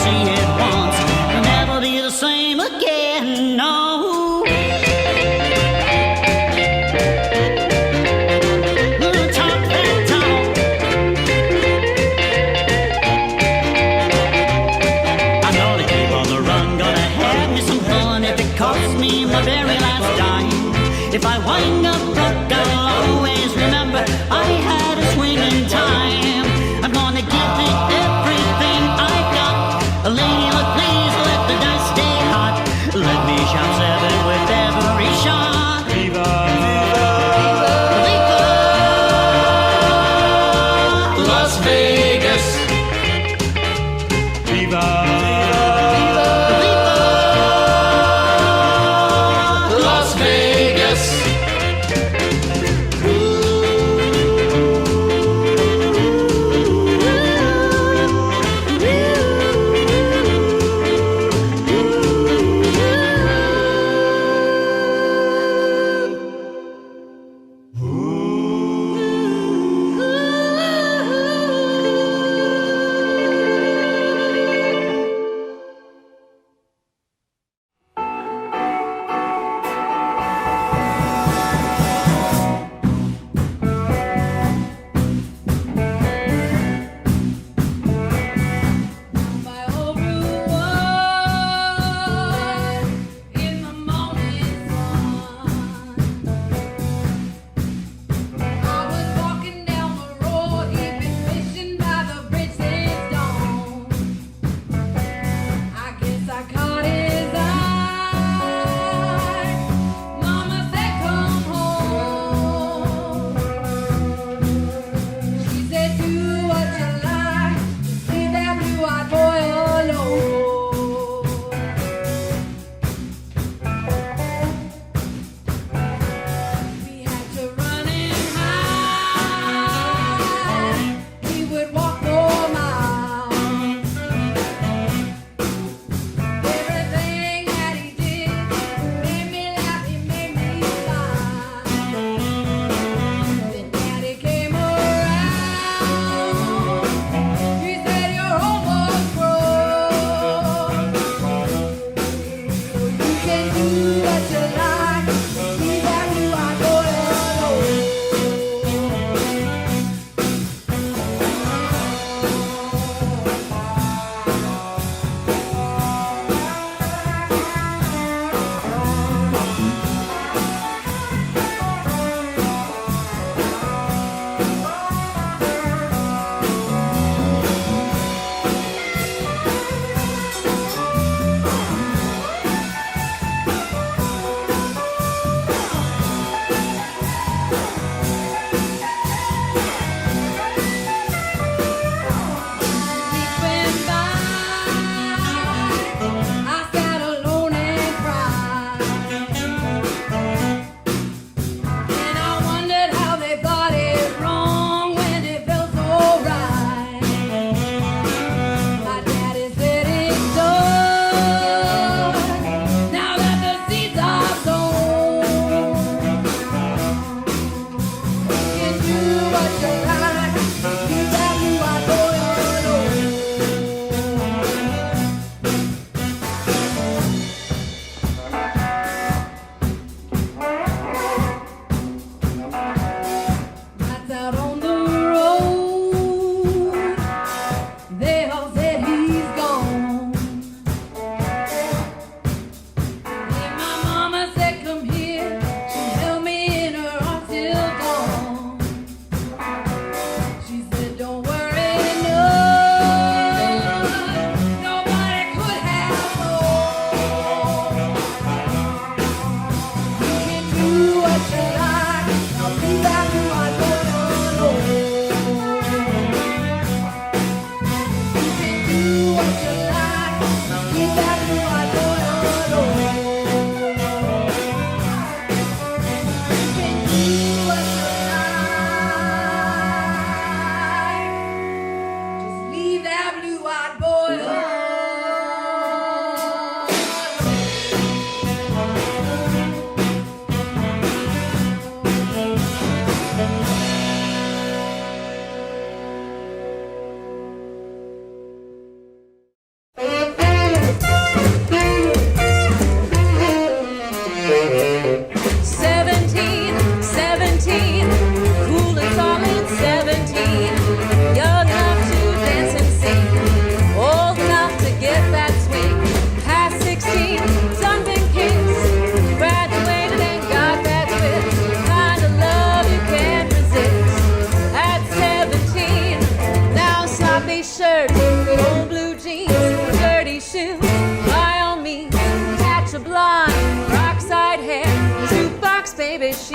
see it once, it'll never be the same again, no. Talk that talk. I'm gonna keep on the run, gonna have me some fun if it costs me my very last dime. If I wind up broke, I'll always remember I had a swinging time. I'm gonna give it everything I've got. Lady luck, please let the dice stay hot. Let me shout seven with every shot. Viva, Viva, Viva, Las Vegas. Viva, Viva, Viva, Las Vegas.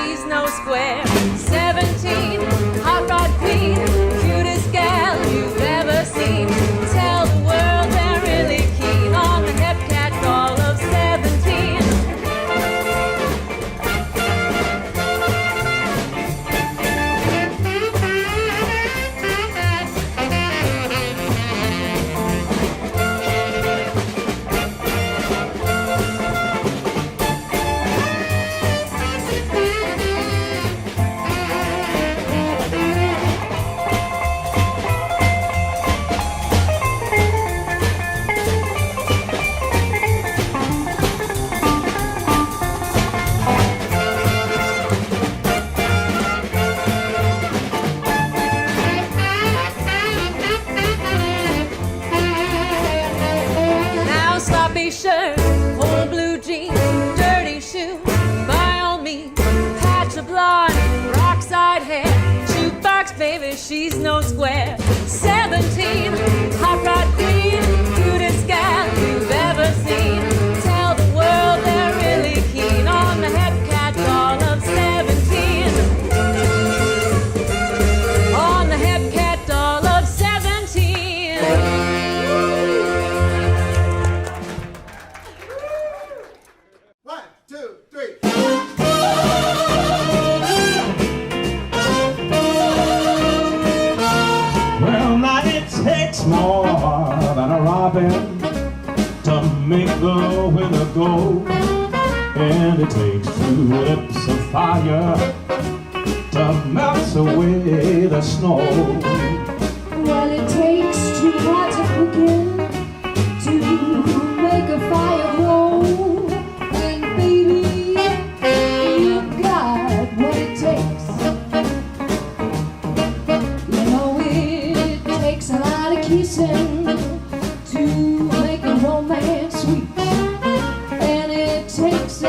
she's no square. 17, hot rod queen, cutest gal you've ever seen. Tell the world they're really keen on the hep cat doll of 17. Shirt, old blue jeans, dirty shoes, by all means, patch of blonde, rock side hair, jukebox baby, she's no square. 17, hot rod queen, cutest gal you've ever seen. Tell the world they're really keen on the hep cat doll of 17. On the hep cat doll of 17. More than a robin to make the winter go, and it takes two lips of fire to melt away the snow. Well, it takes two hearts to begin to make a fire glow, and baby, you've got what it takes. You know it takes a lot of kissing to make a romance sweet, and it takes a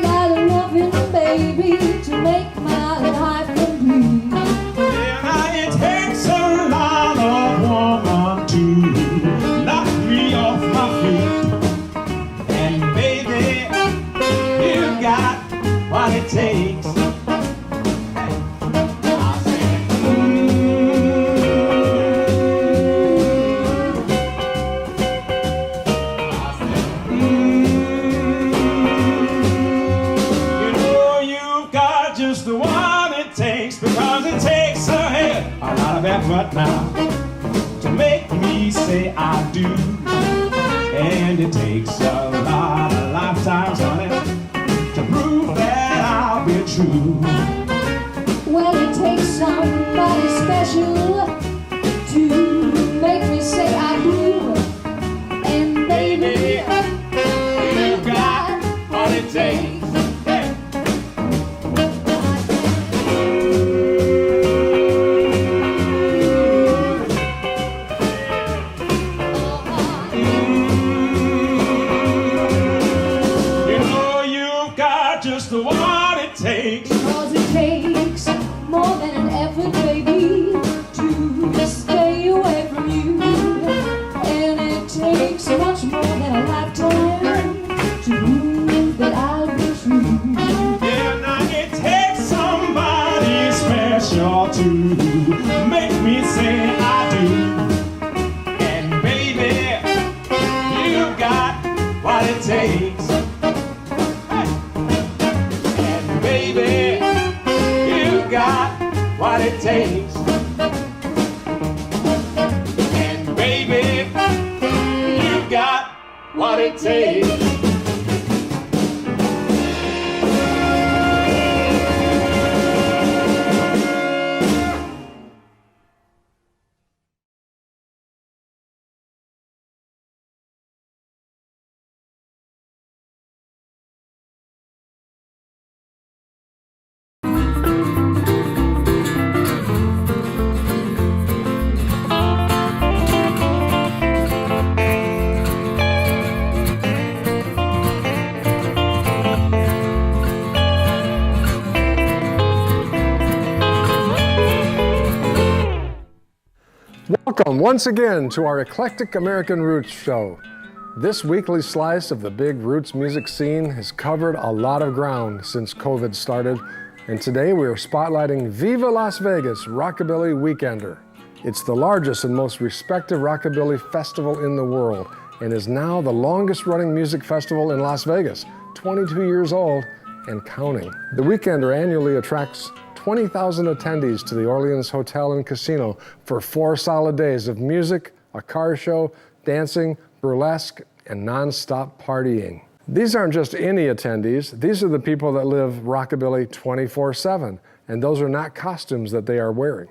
lot of loving, baby, to make my life complete. Yeah, it takes a lot of woman to knock me off my feet, and baby, you got what it takes. Effort now to make me say I do, and it takes a lot of lifetimes, honey, to prove that I'll be true. Well, it takes somebody special to make me say I do, and baby, you got what it takes. Cause it takes more than an effort, baby, to stay away from you, and it takes much more than a lifetime to prove that I'll be true. Yeah, now it takes somebody special to make me say I do, and baby, you got what it takes. Baby, you got what it takes. And baby, you got what it takes. Welcome once again to our Eclectic American Roots show. This weekly slice of the big roots music scene has covered a lot of ground since COVID started, and today we are spotlighting Viva Las Vegas Rockabilly Weekender. It's the largest and most respected rockabilly festival in the world and is now the longest running music festival in Las Vegas, 22 years old and counting. The Weekender annually attracts 20,000 attendees to the Orleans Hotel and Casino for 4 solid days of music, a car show, dancing, burlesque, and non-stop partying. These aren't just any attendees, these are the people that live rockabilly 24/7, and those are not costumes that they are wearing.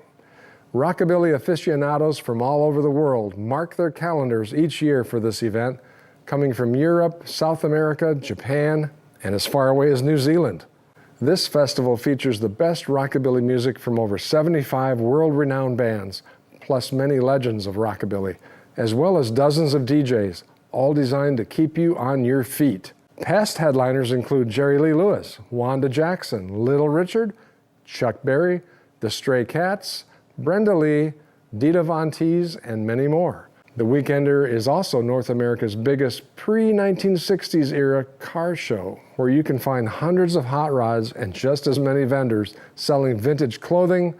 Rockabilly aficionados from all over the world mark their calendars each year for this event, coming from Europe, South America, Japan, and as far away as New Zealand. This festival features the best rockabilly music from over 75 world-renowned bands, plus many legends of rockabilly, as well as dozens of DJs, all designed to keep you on your feet. Past headliners include Jerry Lee Lewis, Wanda Jackson, Little Richard, Chuck Berry, The Stray Cats, Brenda Lee, Dita Von Teese, and many more. The Weekender is also North America's biggest pre-1960s era car show, where you can find hundreds of hot rods and just as many vendors selling vintage clothing,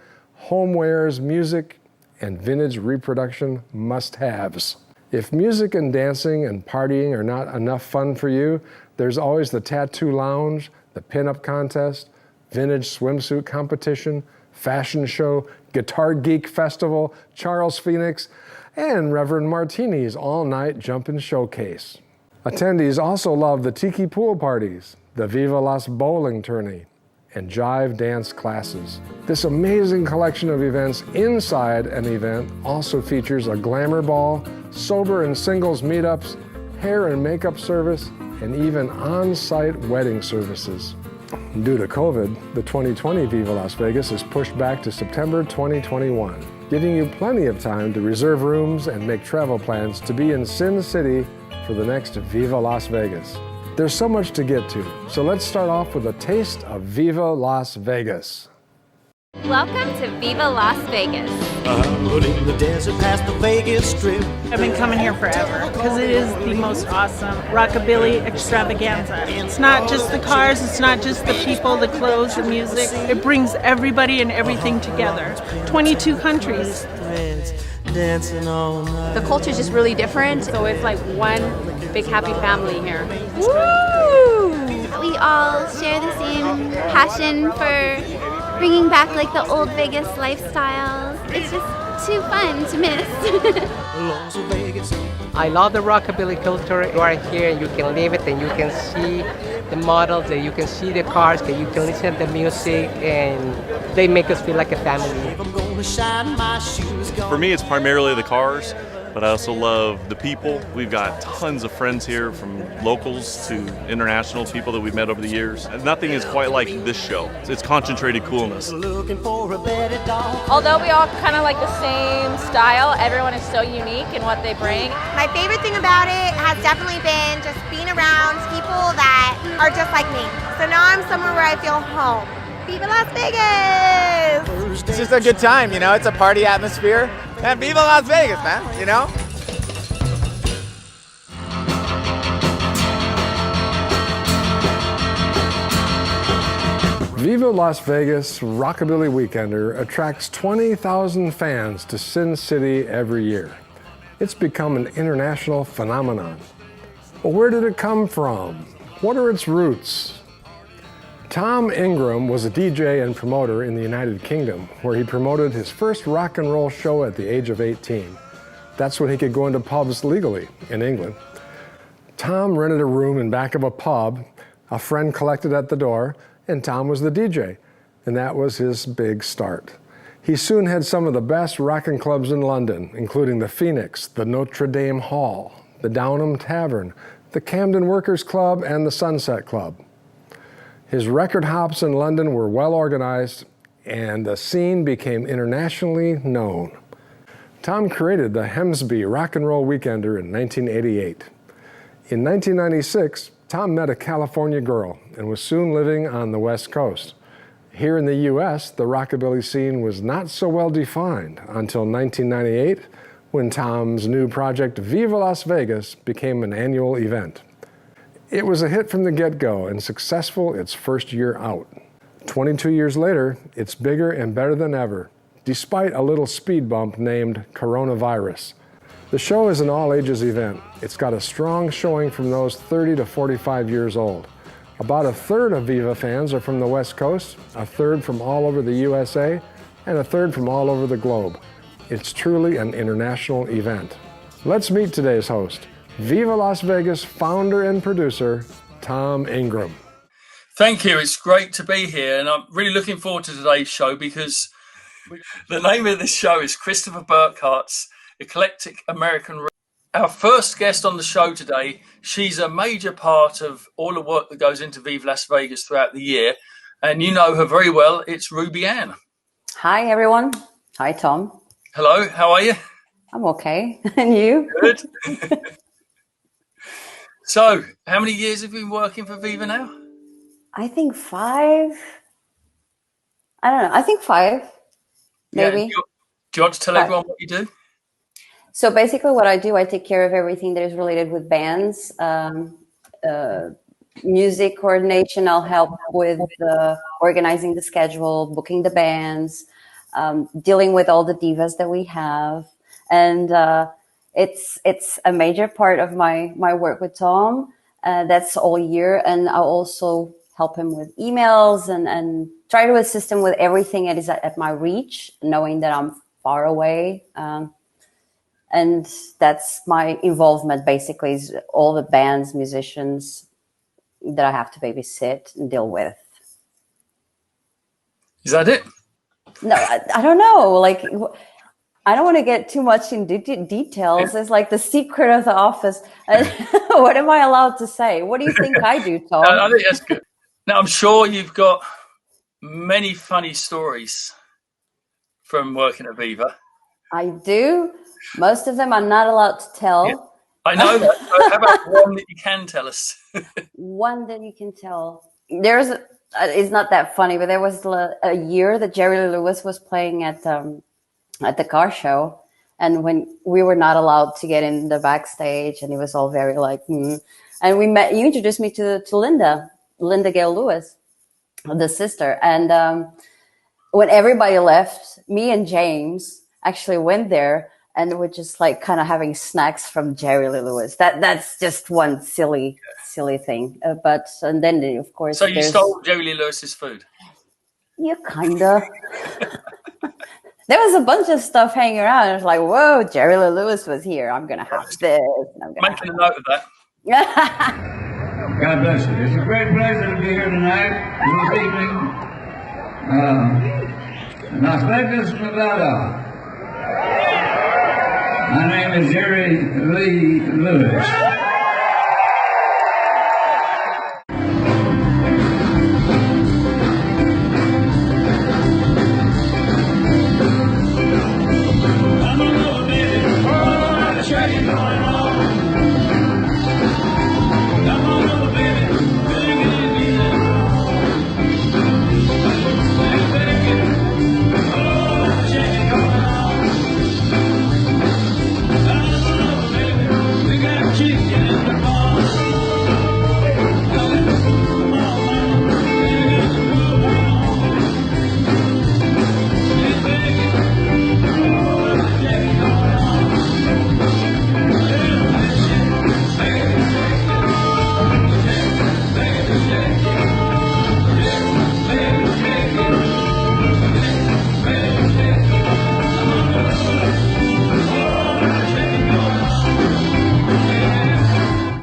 homewares, music, and vintage reproduction must-haves. If music and dancing and partying are not enough fun for you, there's always the tattoo lounge, the pinup contest, vintage swimsuit competition, fashion show, Guitar Geek Festival, Charles Phoenix, and Reverend Martini's all-night jumpin' showcase. Attendees also love the tiki pool parties, the Viva Las bowling tourney, and jive dance classes. This amazing collection of events inside an event also features a glamour ball, sober and singles meetups, hair and makeup service, and even on-site wedding services. Due to COVID, the 2020 Viva Las Vegas is pushed back to September 2021, giving you plenty of time to reserve rooms and make travel plans to be in Sin City for the next Viva Las Vegas. There's so much to get to, so let's start off with a taste of Viva Las Vegas. Welcome to Viva Las Vegas. in the desert past the Vegas Strip. I've been coming here forever because it is the most awesome rockabilly extravaganza. It's not just the cars, it's not just the people, the clothes, the music. It brings everybody and everything together. 22 countries. The culture is just really different. So it's like one big happy family here. Woo! We all share the same passion for bringing back like the old Vegas lifestyle. It's just too fun to miss. I love the rockabilly culture. You are here and you can live it and you can see the models, that you can see the cars, that you can listen to the music, and they make us feel like a family. For me, it's primarily the cars, but I also love the people. We've got tons of friends here, from locals to international people that we've met over the years. And nothing is quite like this show. It's concentrated coolness. Although we all kind of like the same style, everyone is so unique in what they bring. My favorite thing about it has definitely been just being around people that are just like me. So now I'm somewhere where I feel home. Viva Las Vegas! It's just a good time, you know, it's a party atmosphere. And Viva Las Vegas, man, you know? Viva Las Vegas Rockabilly Weekender attracts 20,000 fans to Sin City every year. It's become an international phenomenon. But where did it come from? What are its roots? Tom Ingram was a DJ and promoter in the United Kingdom, where he promoted his first rock and roll show at the age of 18. That's when he could go into pubs legally in England. Tom rented a room in back of a pub, a friend collected at the door, and Tom was the DJ, and that was his big start. He soon had some of the best rockin' clubs in London, including the Phoenix, the Notre Dame Hall, the Downham Tavern, the Camden Workers Club, and the Sunset Club. His record hops in London were well organized, and the scene became internationally known. Tom created the Hemsby Rock and Roll Weekender in 1988. In 1996, Tom met a California girl and was soon living on the West Coast. Here in the US, the rockabilly scene was not so well defined until 1998, when Tom's new project Viva Las Vegas became an annual event. It was a hit from the get-go and successful its first year out. 22 years later, it's bigger and better than ever, despite a little speed bump named coronavirus. The show is an all-ages event. It's got a strong showing from those 30 to 45 years old. About a third of Viva fans are from the West Coast, a third from all over the USA, and a third from all over the globe. It's truly an international event. Let's meet today's host, Viva Las Vegas founder and producer, Tom Ingram. Thank you. It's great to be here, and I'm really looking forward to today's show because the name of this show is Christopher Burkhardt's Eclectic American. Our first guest on the show today, she's a major part of all the work that goes into Viva Las Vegas throughout the year, and you know her very well. It's Ruby Ann. Hi, everyone. Hi, Tom. Hello, how are you? I'm okay. And you? Good. So, how many years have you been working for Viva now? I think 5. I don't know. I think 5, maybe. Yeah. Do you want to tell everyone what you do? So basically what I do, I take care of everything that is related with bands, music coordination. I'll help with organizing the schedule, booking the bands, dealing with all the divas that we have. And it's a major part of my work with Tom. That's all year. And I'll also help him with emails and try to assist him with everything that is at my reach, knowing that I'm far away. And that's my involvement, basically, is all the bands, musicians that I have to babysit and deal with. Is that it? No, I don't know. Like, I don't want to get too much in details. It's like the secret of the office. What am I allowed to say? What do you think I do, Tom? I think that's good. Now, I'm sure you've got many funny stories from working at Viva. I do. Most of them I'm not allowed to tell. Yeah, I know that. How about one that you can tell us? One that you can tell. It's not that funny, but there was a year that Jerry Lee Lewis was playing at the car show, and when we were not allowed to get in the backstage, and it was all very like, and you introduced me to Linda Gale Lewis, the sister, and when everybody left, me and James actually went there. And we're just like kind of having snacks from Jerry Lee Lewis. That's just one silly thing. And then of course. So you stole Jerry Lee Lewis's food? Yeah, kinda. There was a bunch of stuff hanging around. I was like, "Whoa, Jerry Lee Lewis was here. I'm gonna have this." And I'm gonna making a note of that. God bless you. It's a great pleasure to be here tonight, this evening. Las Vegas, Nevada. My name is Jerry Lee Lewis.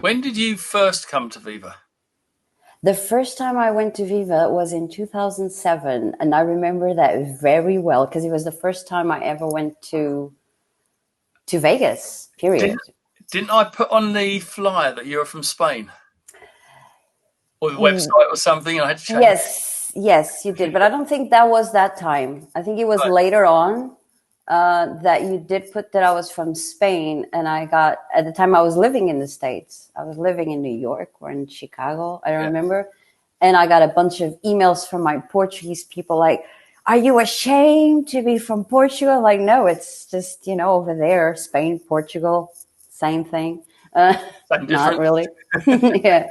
When did you first come to Viva? The first time I went to Viva was in 2007, and I remember that very well because it was the first time I ever went to Vegas, period. Didn't I put on the flyer that you were from Spain? Or the website or something, and I had to change Yes, you did. But I don't think that was that time. I think it was later on that you did put that I was from Spain. And at the time I was living in the States. I was living in New York or in Chicago. I don't remember. And I got a bunch of emails from my Portuguese people like, are you ashamed to be from Portugal? Like, no, it's just, over there, Spain, Portugal, same thing. Not really. Yeah.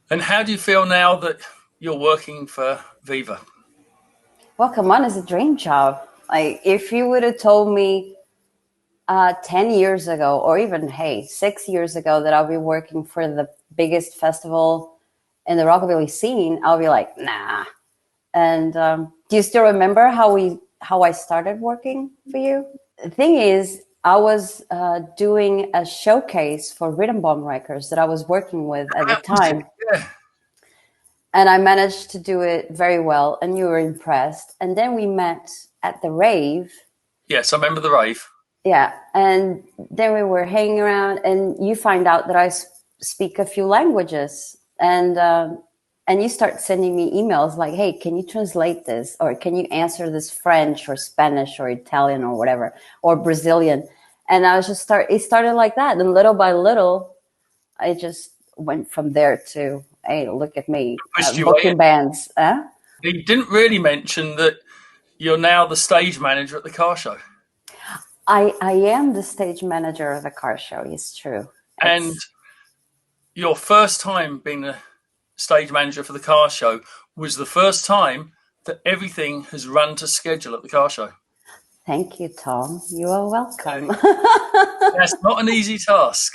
And how do you feel now that you're working for Viva? well, come on, it's a dream job. Like, if you would have told me 10 years ago, or even, 6 years ago, that I'll be working for the biggest festival in the rockabilly scene, I'll be like, nah. And do you still remember how I started working for you? The thing is, I was doing a showcase for Rhythm Bomb Records that I was working with at the time. Yeah. And I managed to do it very well, and you were impressed. And then we met at the rave. Yes, I remember the rave. Yeah, and then we were hanging around, and you find out that I speak a few languages, and you start sending me emails like, hey, can you translate this? Or can you answer this French or Spanish or Italian or whatever, or Brazilian? And I was just it started like that. And little by little, I just went from there to, hey, look at me, booking bands. He didn't really mention that you're now the stage manager at the car show. I am the stage manager of the car show. It's true. And your first time being a stage manager for the car show was the first time that everything has run to schedule at the car show. Thank you, Tom. You are welcome. That's not an easy task.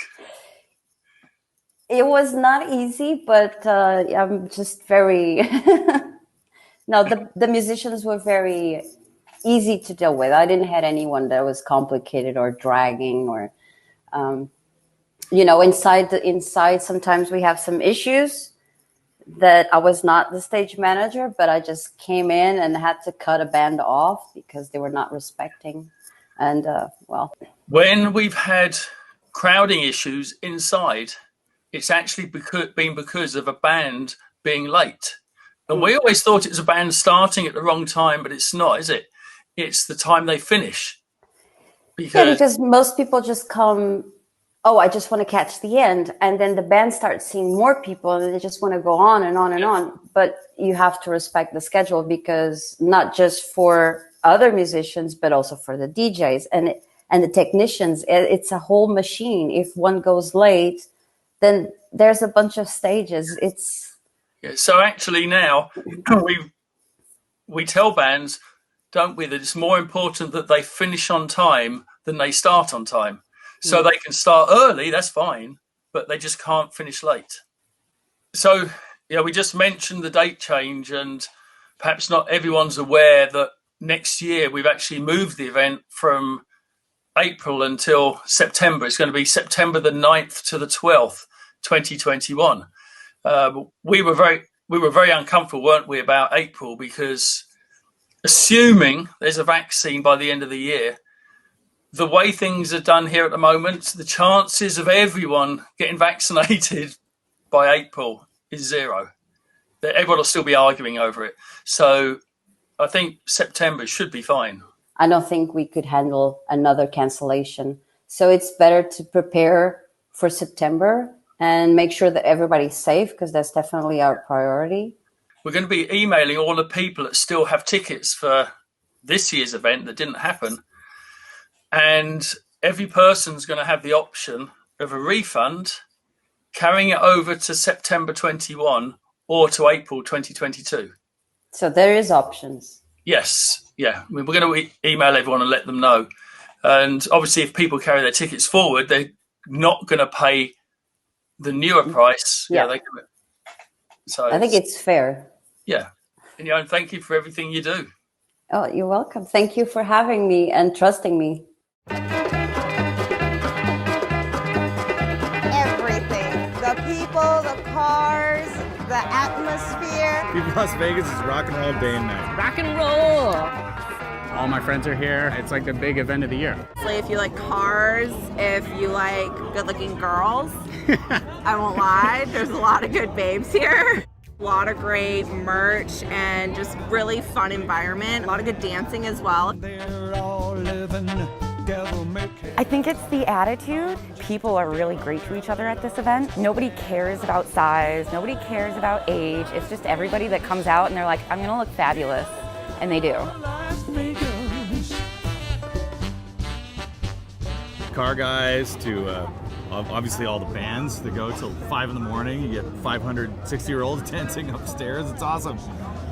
It was not easy, but I'm just very... No, the musicians were very easy to deal with. I didn't have anyone that was complicated or dragging or, inside sometimes we have some issues that I was not the stage manager, but I just came in and had to cut a band off because they were not respecting. And, when we've had crowding issues inside, it's actually been because of a band being late. And we always thought it was a band starting at the wrong time, but it's not, is it? It's the time they finish. Because most people just come, I just want to catch the end. And then the band starts seeing more people and they just want to go on and on and on. But you have to respect the schedule, because not just for other musicians, but also for the DJs and the technicians. It's a whole machine. If one goes late, then there's a bunch of stages. So actually now we tell bands, don't we, that it's more important that they finish on time than they start on time. So they can start early, that's fine, but they just can't finish late. So, we just mentioned the date change, and perhaps not everyone's aware that next year we've actually moved the event from April until September. It's going to be September the 9th to the 12th, 2021. We were very uncomfortable, weren't we, about April, because assuming there's a vaccine by the end of the year, the way things are done here at the moment, the chances of everyone getting vaccinated by April is zero. Everyone will still be arguing over it. So I think September should be fine. I don't think we could handle another cancellation. So it's better to prepare for September and make sure that everybody's safe, because that's definitely our priority. We're going to be emailing all the people that still have tickets for this year's event that didn't happen. And every person's going to have the option of a refund, carrying it over to September 21 or to April 2022. So there is options. Yes. Yeah. We're going to email everyone and let them know. And obviously, if people carry their tickets forward, they're not going to pay the newer price. So I think it's fair. Yeah. And thank you for everything you do. Oh, you're welcome. Thank you for having me and trusting me. Everything. The people, the cars, the atmosphere. Viva Las Vegas is rock and roll day and night. Rock and roll. All my friends are here. It's like the big event of the year. If you like cars, if you like good-looking girls, I won't lie, there's a lot of good babes here. A lot of great merch and just really fun environment. A lot of good dancing as well. I think it's the attitude. People are really great to each other at this event. Nobody cares about size. Nobody cares about age. It's just everybody that comes out and they're like, I'm gonna look fabulous. And they do. Car guys to obviously all the bands that go till 5 in the morning. You get 500 60-year-olds dancing upstairs. It's awesome.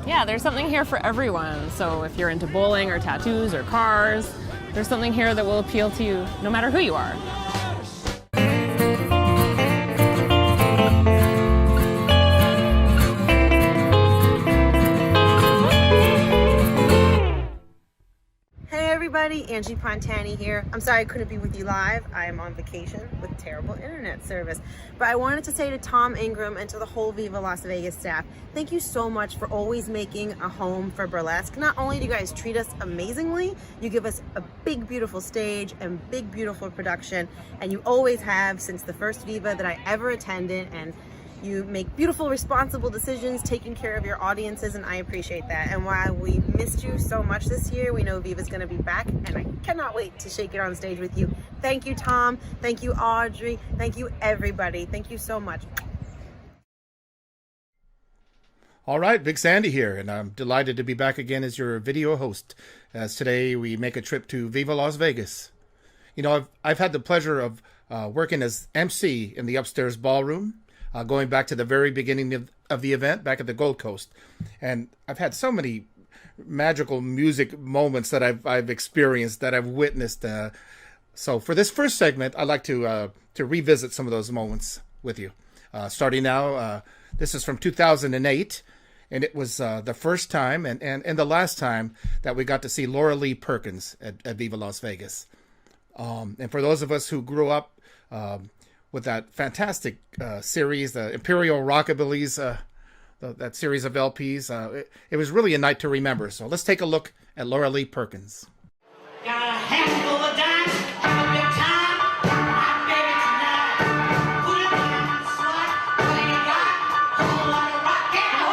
Yeah, there's something here for everyone. So if you're into bowling or tattoos or cars, there's something here that will appeal to you no matter who you are. Hey everybody, Angie Pontani here. I'm sorry I couldn't be with you live. I am on vacation with terrible internet service. But I wanted to say to Tom Ingram and to the whole Viva Las Vegas staff, thank you so much for always making a home for burlesque. Not only do you guys treat us amazingly, you give us a big beautiful stage and big beautiful production, and you always have since the first Viva that I ever attended, and you make beautiful, responsible decisions, taking care of your audiences, and I appreciate that. And while we missed you so much this year, we know Viva's going to be back, and I cannot wait to shake it on stage with you. Thank you, Tom. Thank you, Audrey. Thank you, everybody. Thank you so much. All right, Big Sandy here, and I'm delighted to be back again as your video host, as today we make a trip to Viva Las Vegas. You know, I've had the pleasure of working as MC in the upstairs ballroom, going back to the very beginning of the event back at the Gold Coast. And I've had so many magical music moments that I've experienced, that I've witnessed. So for this first segment, I'd like to revisit some of those moments with you. Starting now, this is from 2008, and it was the first time and the last time that we got to see Laura Lee Perkins at Viva Las Vegas. And for those of us who grew up with that fantastic series, the Imperial Rockabillys, that series of LPs. It was really a night to remember. So let's take a look at Laura Lee Perkins. Got a handful of dimes, have a good time, my baby tonight. Put it in, slut, what do you got? Whole lot of rock and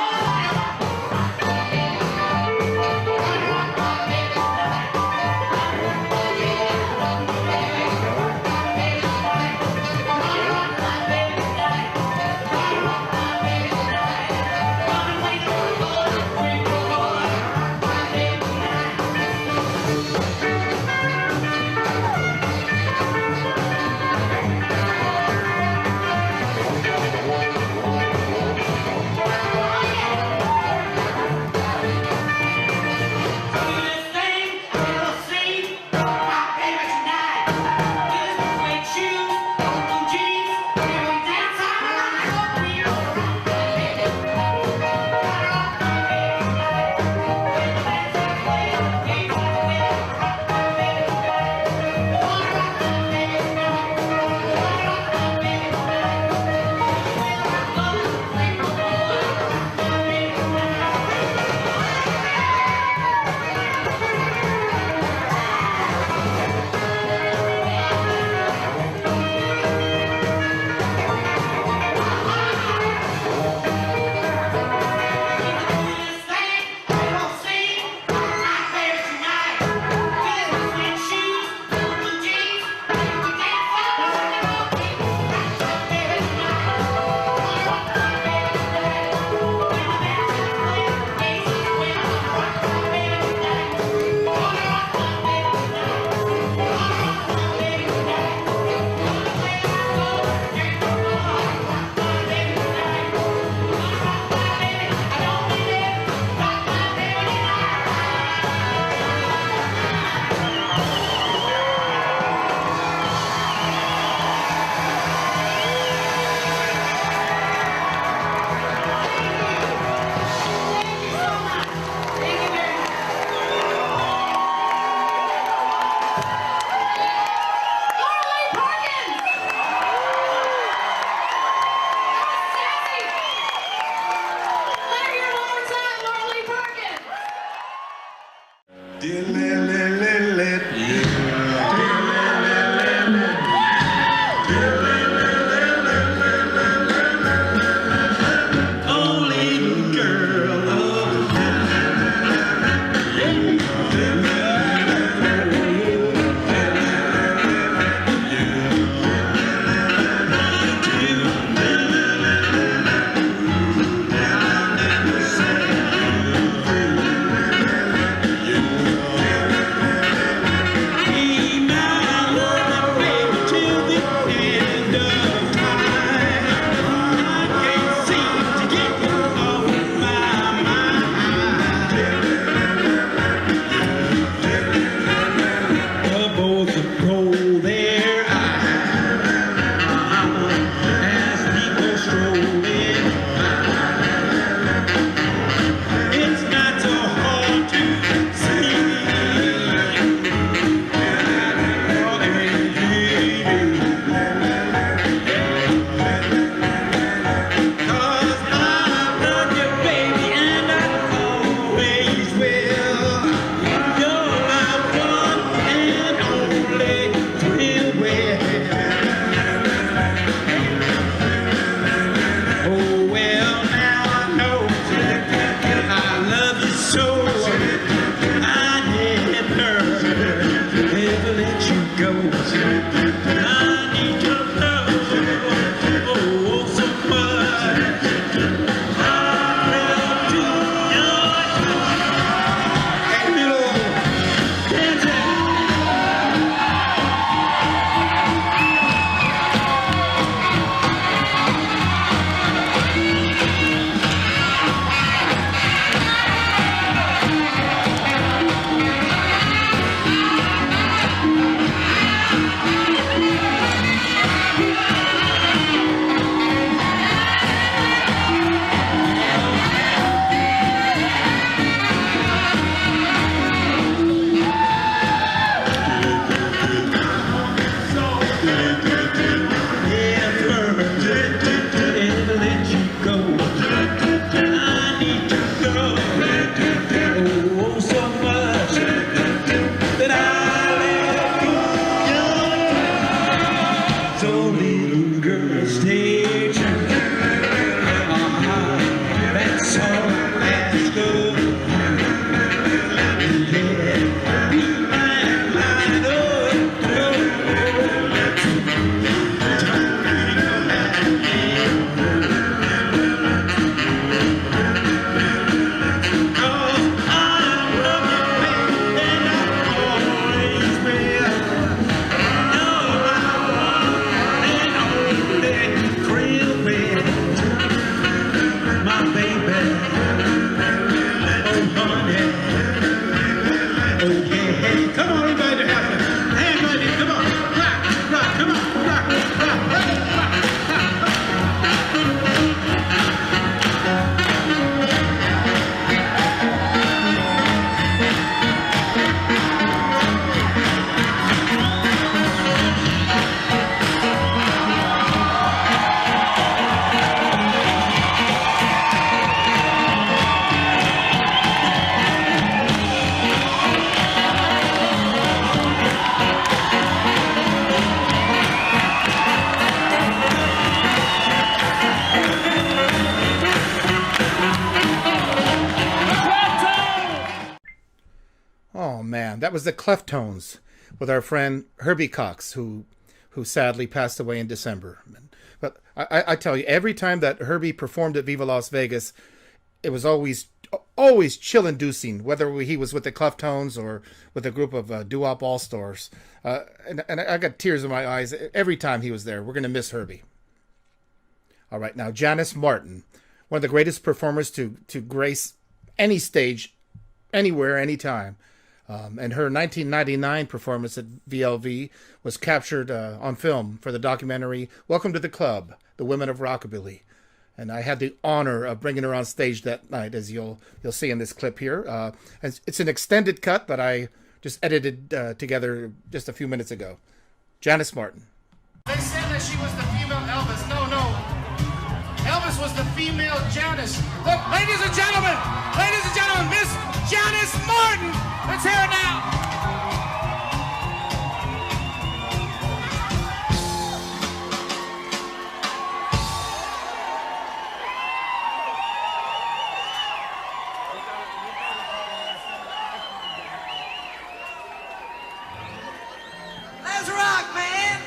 That was the Cleftones with our friend Herbie Cox, who sadly passed away in December. But I tell you, every time that Herbie performed at Viva Las Vegas, it was always chill-inducing, whether he was with the Cleftones or with a group of doo-wop all-stars. And I got tears in my eyes every time he was there. We're going to miss Herbie. All right, now Janice Martin, one of the greatest performers to grace any stage, anywhere, anytime. And her 1999 performance at VLV was captured on film for the documentary Welcome to the Club, The Women of Rockabilly. And I had the honor of bringing her on stage that night, as you'll see in this clip here. It's an extended cut, but I just edited together just a few minutes ago. Janice Martin. They said that she was the female Elvis. No. Elvis was the female Janice. Look, ladies and gentlemen, Miss Janice Martin. Let's hear it now. Let's rock, man!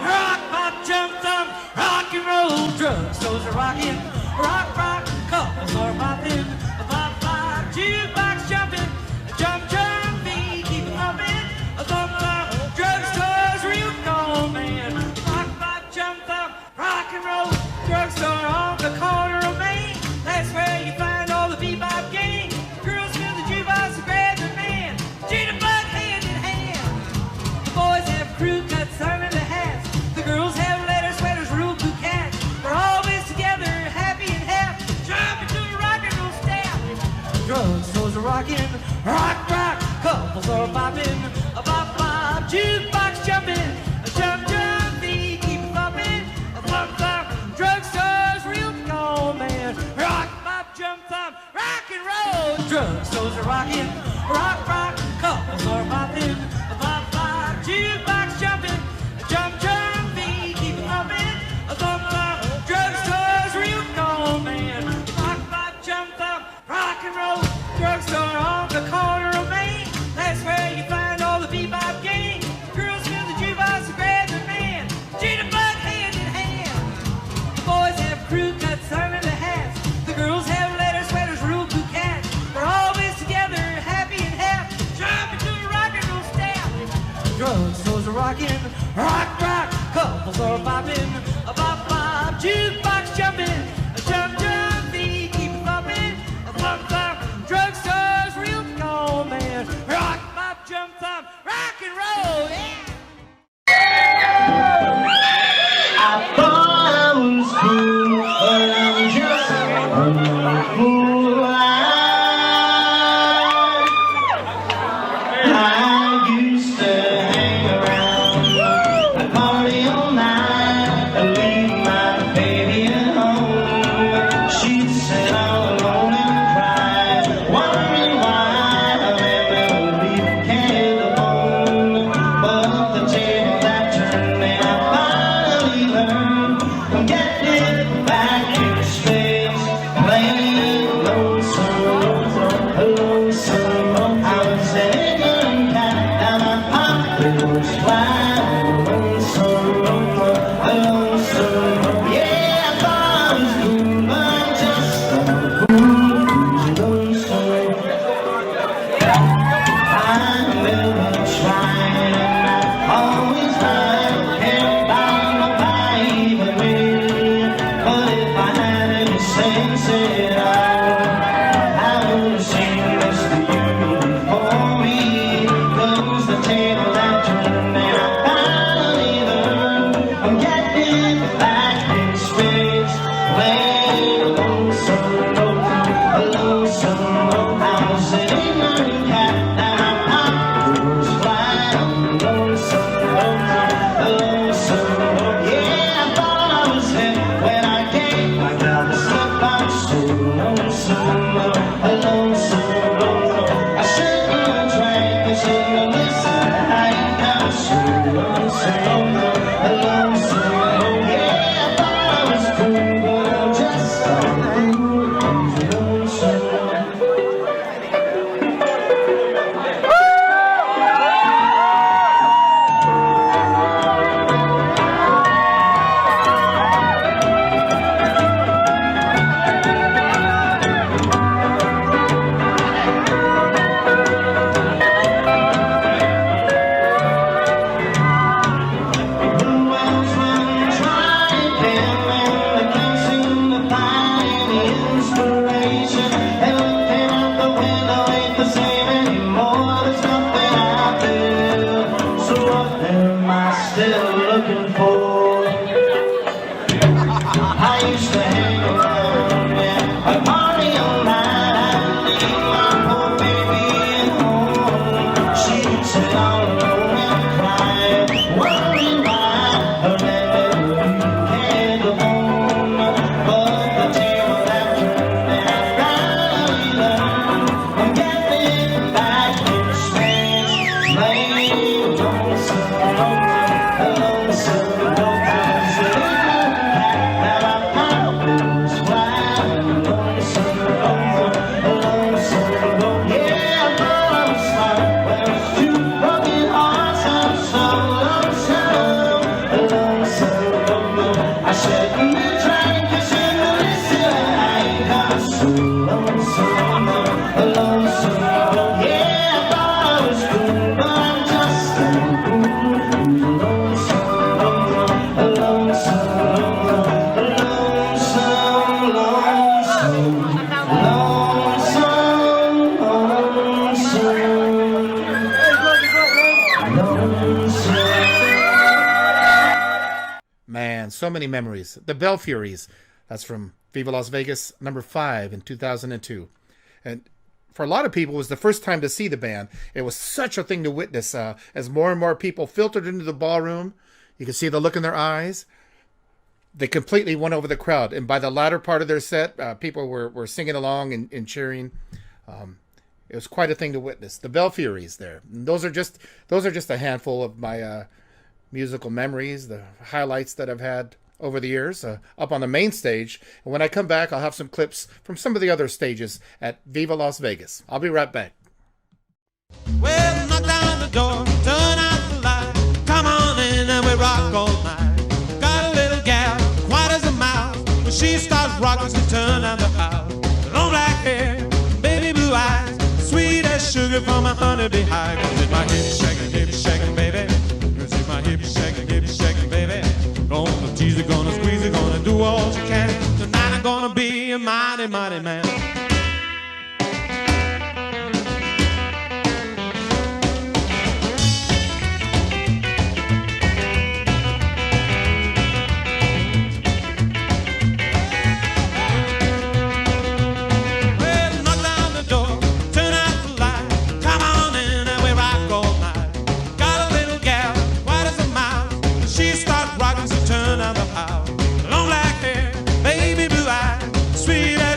Rock, pop, jump, thump, rock and roll. Drugstores are rocking, rock, couples are popping, pop, jukebox jumping, jump, beat, keep it thumping, thump, drugstores real gone, man. Rock, pop, jump, thump, rock and roll. Drugstore on the corner of Main. That's where you find all the bebop gang. Girls fill the jukebox and grab their man. Jitterbug hand in hand. The boys have crew cuts under the hats. The girls have leather sweaters, real blue cats. We're always together, happy and half. Jumping to a rock and roll step. Drugstores are rocking, rock, couples are popping, a pop, jukebox jumping, a jump, beat, keep it thumping, a thump, drugstores real gone, man. Rock, pop, jump, thump, rock and roll. Drugstores are rocking, rock, couples are popping, a pop, jukebox jumping, a jump, beat, keep it thumping, a thump, drugstores real gone, man. Rock, pop, jump, thump, rock and roll. Drugstore on the corner of Main. That's where you find all the bebop gang. Girls fill the jukebox and grab their man. Jitterbug hand in hand. The boys have crew cuts under the hats. The girls have leather sweaters, real blue cats. We're always together, happy and half. Jumping to a rock and roll step. Drugstores are rocking, rock, couples are popping, a pop, jukebox jumping, a jump, beat, keep it thumping, a thump, drugstores real gone, man. Rock, pop, jump, thump, rock and roll, yeah. I thought I was cool, but I'm just a fool. I used to hang around, I party all night, I leave my baby at home. She'd sit all alone and cry, wondering why I never leave a candle alone. But the table that turned me, I finally learned, I'm getting back in space, playing lonesome, lonesome. I was an ignorant cat, now my pocket was flying lonesome, lonesome. Yeah, I thought I was cool, but I'm just a fool who's lonesome. I remember trying, and I always tried, can't find nobody even really Man, so many memories. The Belfuries. That's from Viva Las Vegas, number 5 in 2002. And for a lot of people, it was the first time to see the band. It was such a thing to witness as more and more people filtered into the ballroom. You could see the look in their eyes. They completely won over the crowd. And by the latter part of their set, people were singing along and cheering. It was quite a thing to witness. The Belfuries there. And those are just a handful of my musical memories, the highlights that I've had over the years up on the main stage. And when I come back, I'll have some clips from some of the other stages at Viva Las Vegas. I'll be right back. Well, knock down the door, turn out the light. Come on in and we rock all night. Got a little gal, white as a mouse. When she starts rocking, she turn down the house. Long black hair, baby blue eyes, sweet as sugar from a honeybee hive. Cause it's my hip shaking, baby. Cause it's my hip shaking, baby. Gonna tease it, gonna squeeze it, gonna do all she can. Tonight I'm gonna be a mighty, mighty man.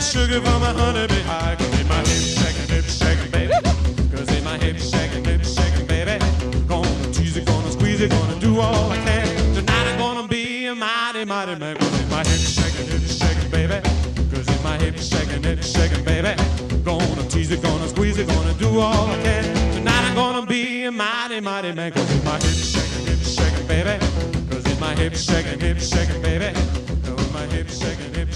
Sugar from a honeybee high. Cause in my hip shaking, baby. Cause in my hip shaking, baby. Gonna tease it, gonna squeeze it, gonna do all I can. Tonight I'm gonna be a mighty, mighty man. Cause in my hip shaking, baby. Cause in my hip shaking, baby. Gonna tease it, gonna squeeze it, gonna do all I can. Tonight I'm gonna be a mighty, mighty man. Cause in my hip shaking, baby. Cause in my hip shaking, baby. Cause my hip shaking, baby.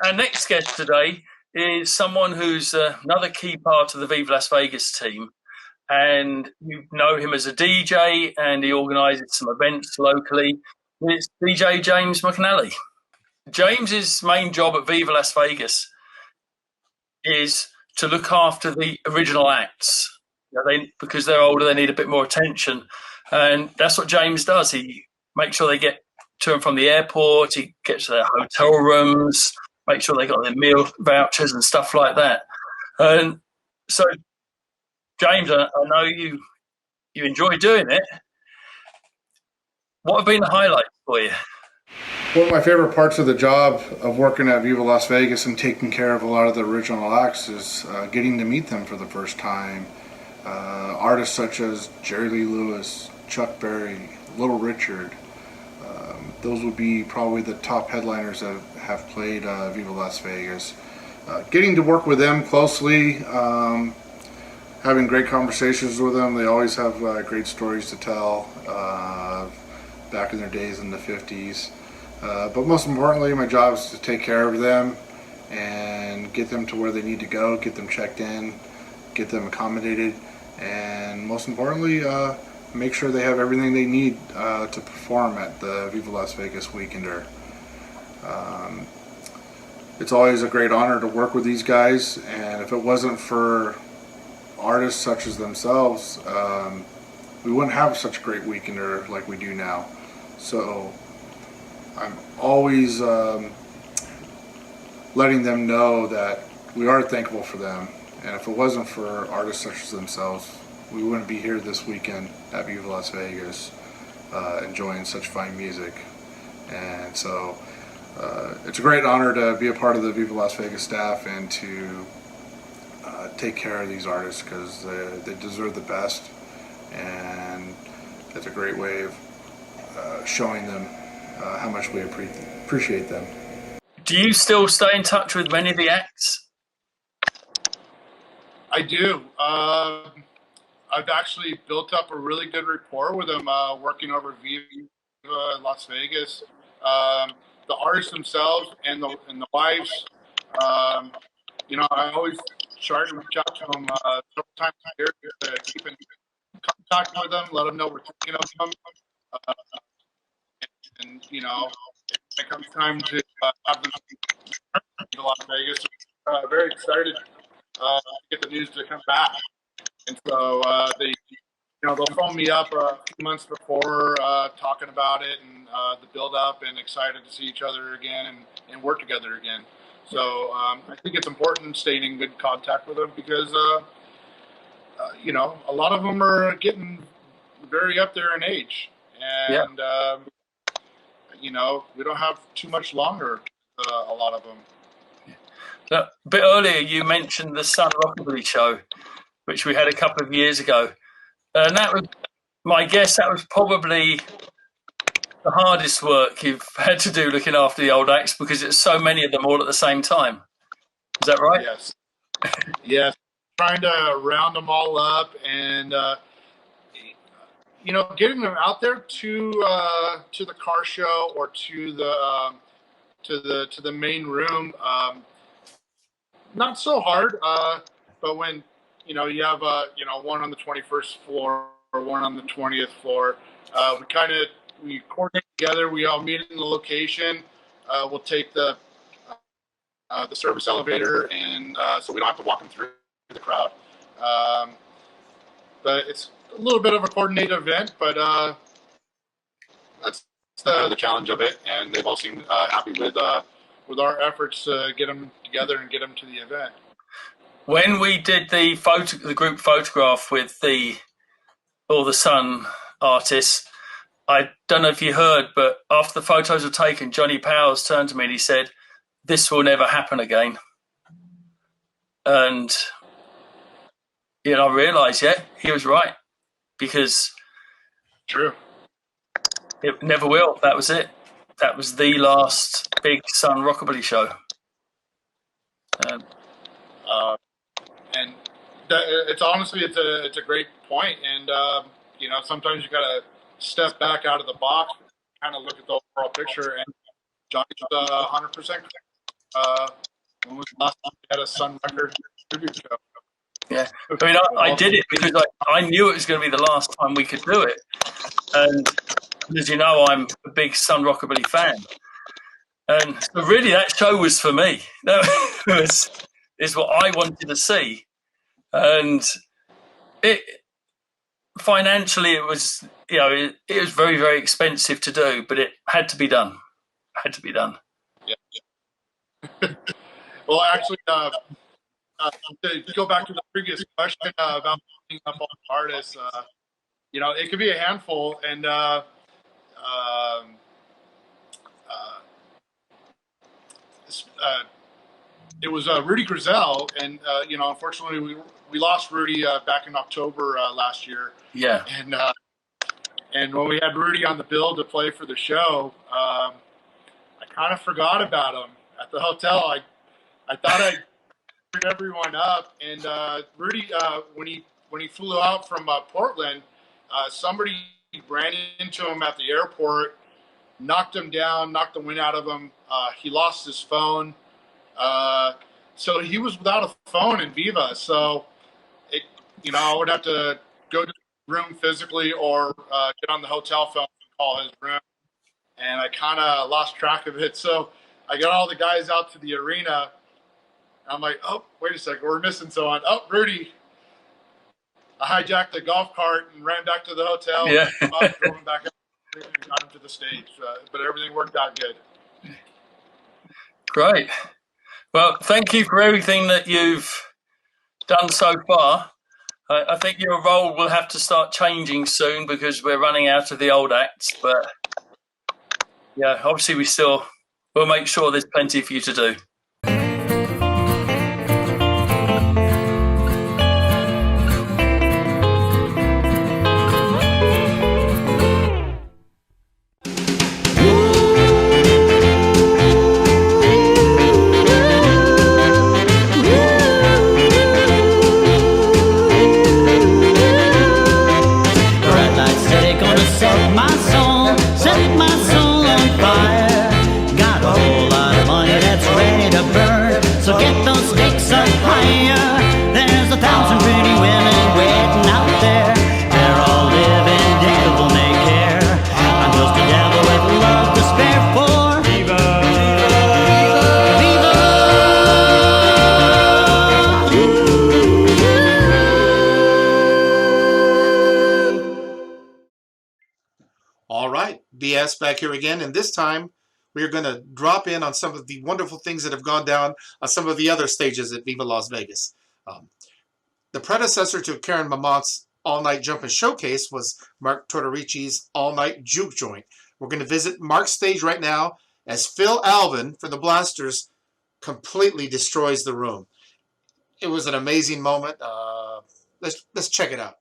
Our next guest today is someone who's another key part of the Viva Las Vegas team. And you know him as a DJ, and he organises some events locally. It's DJ James McAnally. James's main job at Viva Las Vegas is to look after the original acts. You know, because they're older, they need a bit more attention. And that's what James does. He makes sure they get to and from the airport, he gets to their hotel rooms, make sure they got their meal vouchers and stuff like that. And so, James, I know you enjoy doing it. What have been the highlights for you? One of my favorite parts of the job of working at Viva Las Vegas and taking care of a lot of the original acts is getting to meet them for the first time. Artists such as Jerry Lee Lewis, Chuck Berry, Little Richard. Those would be probably the top headliners that have played Viva Las Vegas. Getting to work with them closely, having great conversations with them. They always have great stories to tell back in their days in the 50s. But most importantly, my job is to take care of them and get them to where they need to go, get them checked in, get them accommodated, and most importantly, make sure they have everything they need to perform at the Viva Las Vegas Weekender. It's always a great honor to work with these guys, and if it wasn't for artists such as themselves, we wouldn't have such a great Weekender like we do now. So I'm always letting them know that we are thankful for them, and if it wasn't for artists such as themselves, we wouldn't be here this weekend at Viva Las Vegas enjoying such fine music. And so it's a great honor to be a part of the Viva Las Vegas staff and to take care of these artists because they deserve the best, and it's a great way of showing them how much we appreciate them. Do you still stay in touch with many of the acts? I do. I've actually built up a really good rapport with them working over Viva Las Vegas. The artists themselves and the wives, you know, I always try to reach out to them several times a year to keep in contact with them, let them know we're thinking of them. And you know, when it comes time to have them to Las Vegas, very excited to get the news to come back. And so they'll phone me up a few months before talking about it and the build up, and excited to see each other again and work together again. So I think it's important staying in good contact with them because a lot of them are getting very up there in age, and we don't have too much longer. A lot of them. A bit earlier, you mentioned the Sun Rockabilly show, which we had a couple of years ago, and that was my guess. That was probably the hardest work you've had to do looking after the old acts because it's so many of them all at the same time. Is that right? Yes. Yes. Trying to round them all up and getting them out there to the car show or to the main room. Not so hard, but when you have one on the 21st floor or one on the 20th floor, we coordinate together. We all meet in the location. We'll take the service elevator, and so we don't have to walk them through the crowd. But it's a little bit of a coordinated event, but that's the challenge of it, and they've all seemed happy with our efforts to get them together and get them to the event. When we did the group photograph with all the Sun artists, I don't know if you heard, but after the photos were taken, Johnny Powers turned to me and he said, "This will never happen again." And I realised, he was right, because true, it never will. That was it. That was the last big Sun Rockabilly show. And it's honestly, it's a great point. And, sometimes you got to step back out of the box, kind of look at the overall picture. And Johnny's 100% correct. When was the last time we had a Sun record tribute show? Yeah, I mean, I did it because I knew it was going to be the last time we could do it. And as you know, I'm a big Sun Rockabilly fan. And so really that show was for me. That is what I wanted to see. And financially it was, it was very, very expensive to do, but it had to be done. Yeah. Well, actually, to go back to the previous question about picking up on artists, it could be a handful, and it was Rudy Grizel, and unfortunately we lost Rudy back in October last year. Yeah. And when we had Rudy on the bill to play for the show, I kind of forgot about him at the hotel. I thought I picked everyone up, and Rudy, when he flew out from Portland, somebody ran into him at the airport, knocked him down, knocked the wind out of him. He lost his phone, so he was without a phone in Viva. So I would have to go to the room physically or get on the hotel phone and call his room, and I kind of lost track of it. So I got all the guys out to the arena. I'm like, oh, wait a second, we're missing someone. Oh, Rudy. I hijacked the golf cart and ran back to the hotel. Yeah. And drove him back up and got him to the stage. But everything worked out good. Great. Well, thank you for everything that you've done so far. I think your role will have to start changing soon because we're running out of the old acts. But yeah, obviously we'll make sure there's plenty for you to do. Set my soul on fire. Got a whole lot of money that's ready to burn. So get those stakes up higher. There's 1,000 pretty women waiting out there. They're all living devil may care. I'm just a devil with love to spare for Viva, Viva, Viva. BS back here again, and this time we are going to drop in on some of the wonderful things that have gone down on some of the other stages at Viva Las Vegas. The predecessor to Karen Mamont's all-night jumpin' showcase was Mark Tortorici's all-night juke joint. We're going to visit Mark's stage right now as Phil Alvin from the Blasters completely destroys the room. It was an amazing moment. Let's check it out.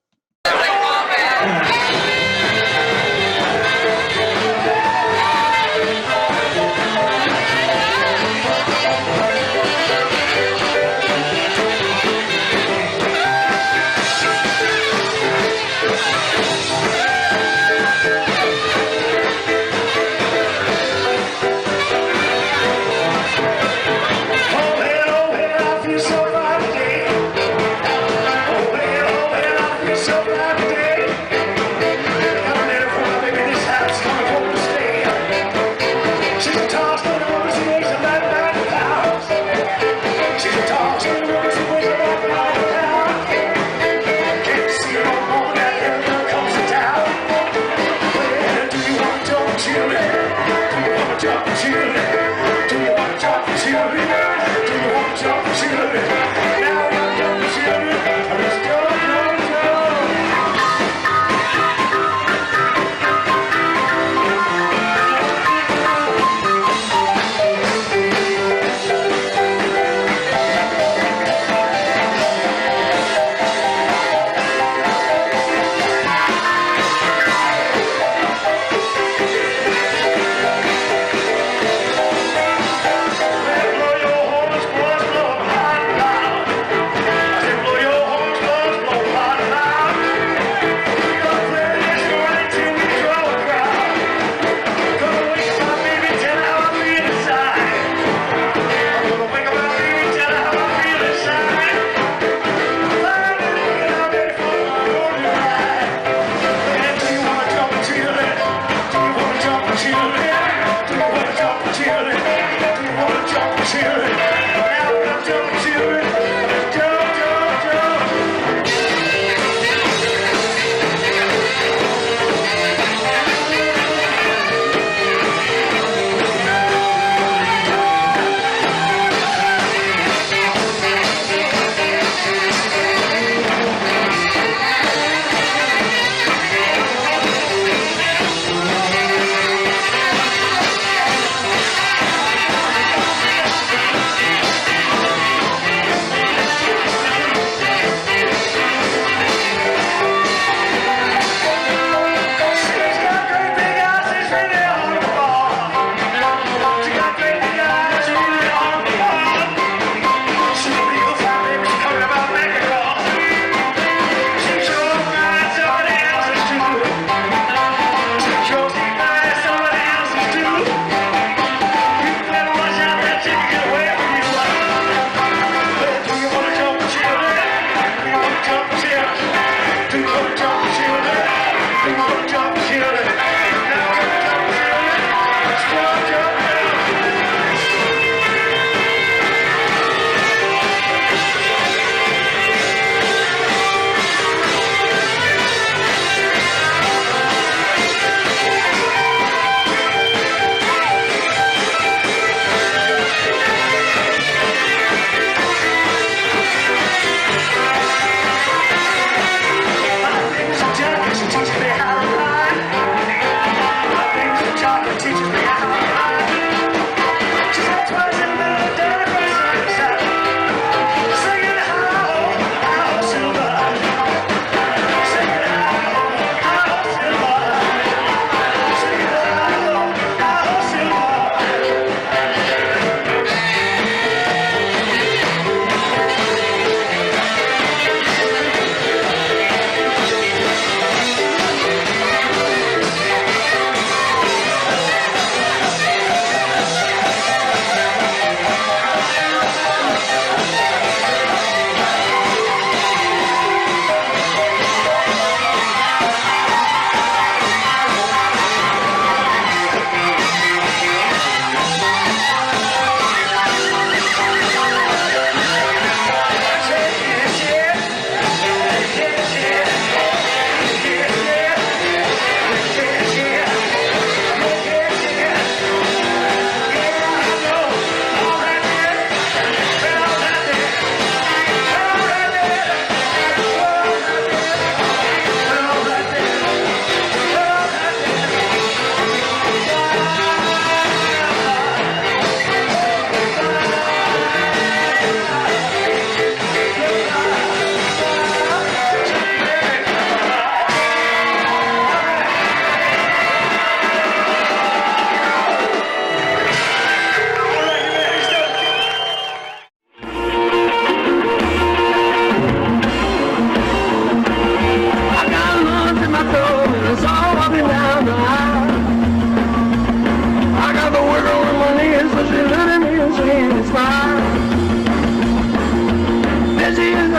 Do you want to talk to me?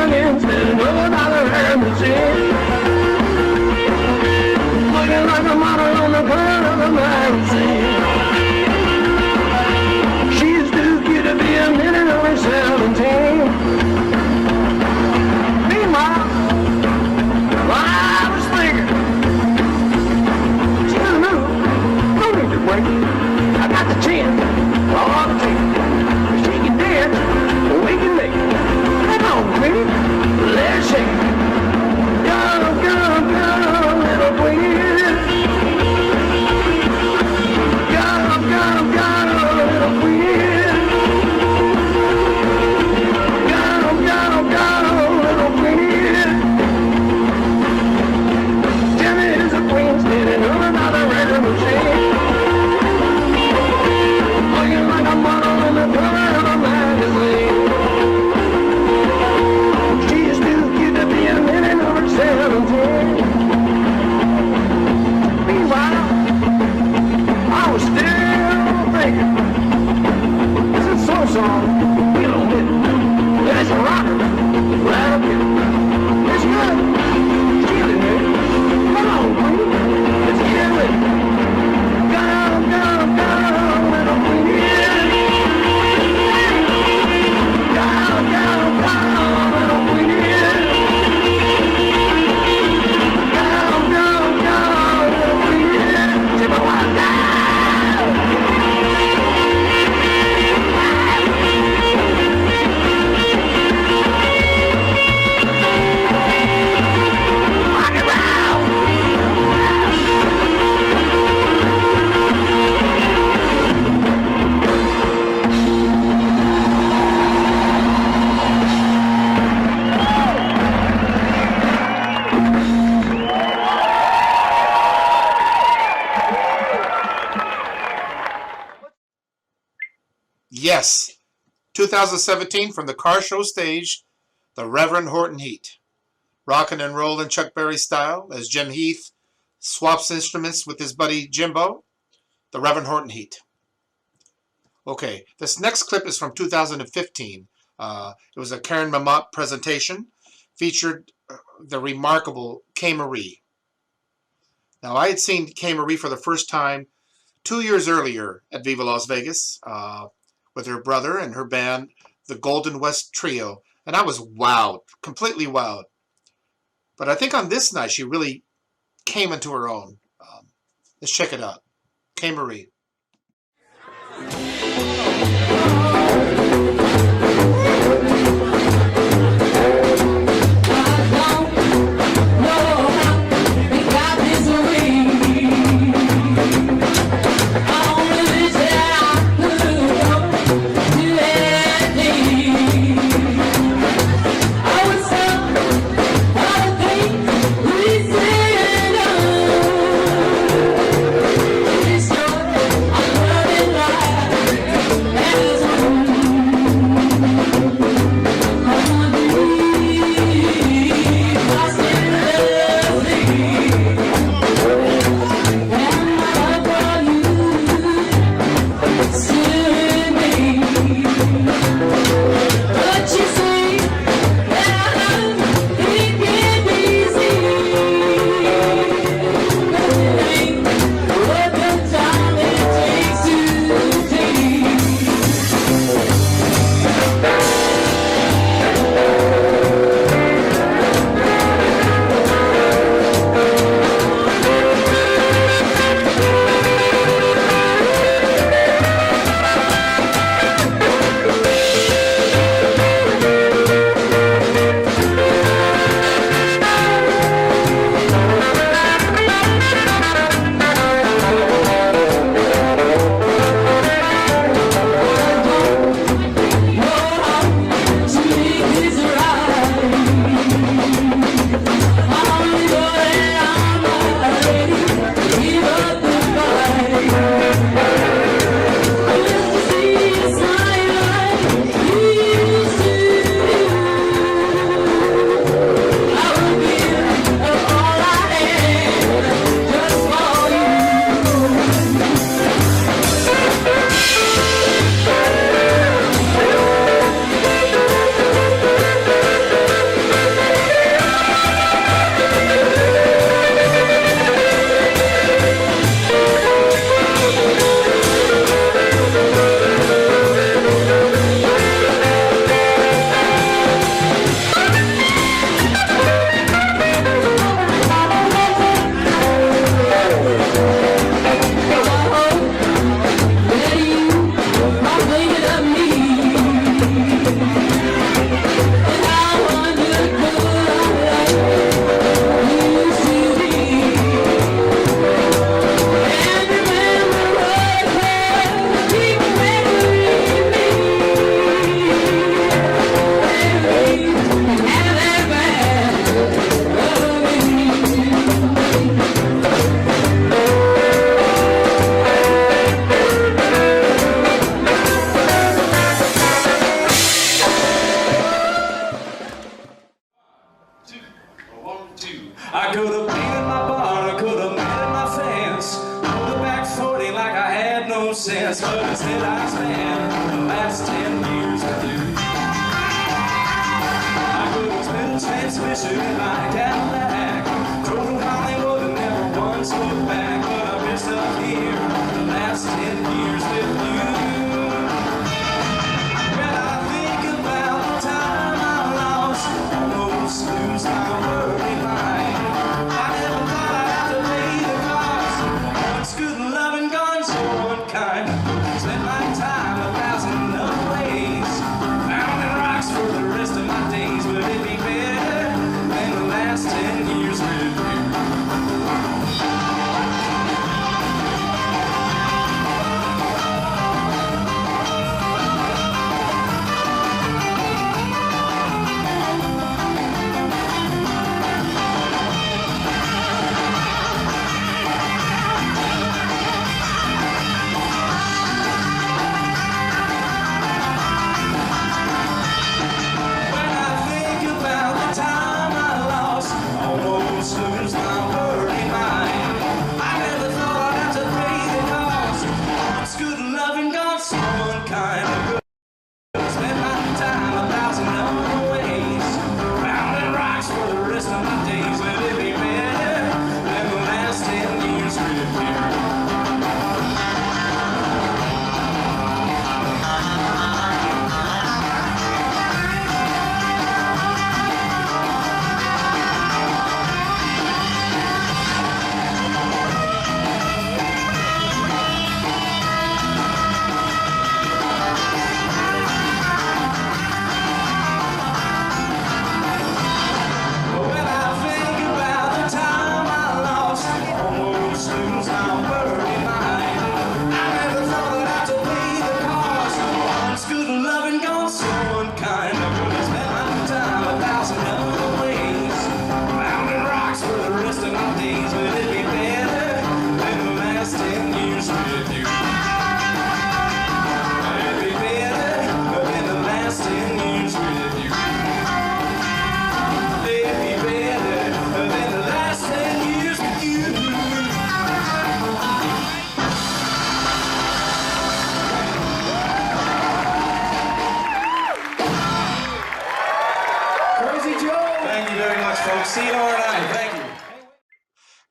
again, standing over by the record machine. Looking like a model on the cover of the magazine. She's too cute to be a minute over 17. Meanwhile, I was thinking, she doesn't move, no need to break. I got the chance, all the chance. She can dance, we can make it. Come on, baby, let's shake it. Go, go, go, little queen. Go, go, go, little queen. Go, go, go, little queen. Jenny is a queen standing over by the record machine. Looking like a model on the cover of a magazine. She's too cute to be a minute over 17. Meanwhile, I was still thinking, this is so song, you don't hit it. It's a rocker, right up here. It's good. Feel it, man. Come on, queen. Let's get with it. Go, go, go, little queen. Go, go, go, little queen. Go, go, go, little queen. Tip a wild down. Yes, 2017 from the car show stage, the Reverend Horton Heat. Rockin' and rollin' Chuck Berry style as Jim Heath swaps instruments with his buddy Jimbo, the Reverend Horton Heat. Okay, this next clip is from 2015. It was a Karen Mamot presentation, featured the remarkable Kay Marie. Now, I had seen Kay Marie for the first time 2 years earlier at Viva Las Vegas with her brother and her band, the Golden West Trio, and I was wowed, completely wowed. But I think on this night she really came into her own. Let's check it out. Kay Marie. I could have painted my barn, I could have mended my fence, put a back 40 like I had no sense, but instead I spent the last 10 years with you. I could have spent a transmission in my Cadillac, drove to Hollywood and never once looked back, but I've been stuck here the last 10 years with you. When I think about the time I lost, almost lose my worry mind. I never thought I'd have to pay the cost. Once good and loving, gone so unkind. Spent my time 1,000 other ways, pounding rocks for the rest of my days. But it'd be better than the last 10 years with you.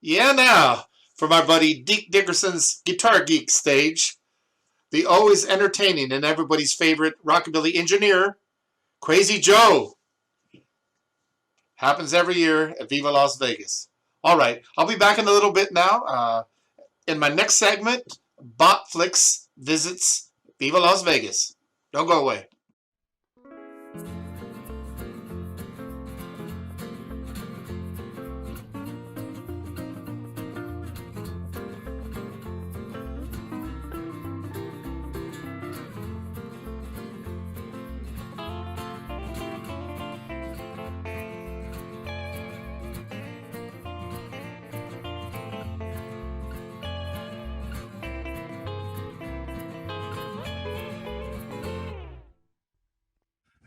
Yeah, now, for my buddy Deke Dickerson's Guitar Geek stage, the always entertaining and everybody's favorite rockabilly engineer, Crazy Joe. Happens every year at Viva Las Vegas. All right, I'll be back in a little bit now. In my next segment, Botflix visits Viva Las Vegas. Don't go away.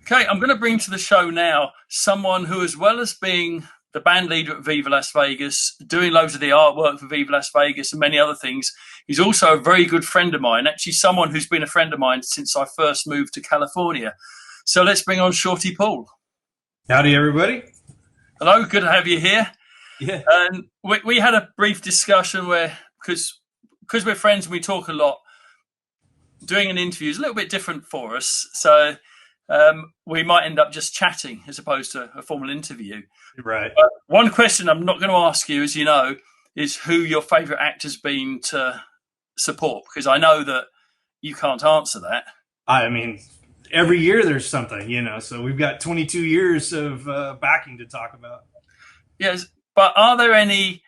Okay, I'm going to bring to the show now someone who, as well as being the band leader at Viva Las Vegas, doing loads of the artwork for Viva Las Vegas and many other things, he's also a very good friend of mine, actually someone who's been a friend of mine since I first moved to California. So let's bring on Shorty Paul. Howdy, everybody. Hello, good to have you here. Yeah. And we had a brief discussion where, because we're friends and we talk a lot, doing an interview is a little bit different for us. So we might end up just chatting as opposed to a formal interview. Right. But one question I'm not going to ask you, as you know, is who your favourite actor's been to support, because I know that you can't answer that. I mean, every year there's something, you know, so we've got 22 years of backing to talk about. Yes, but are there any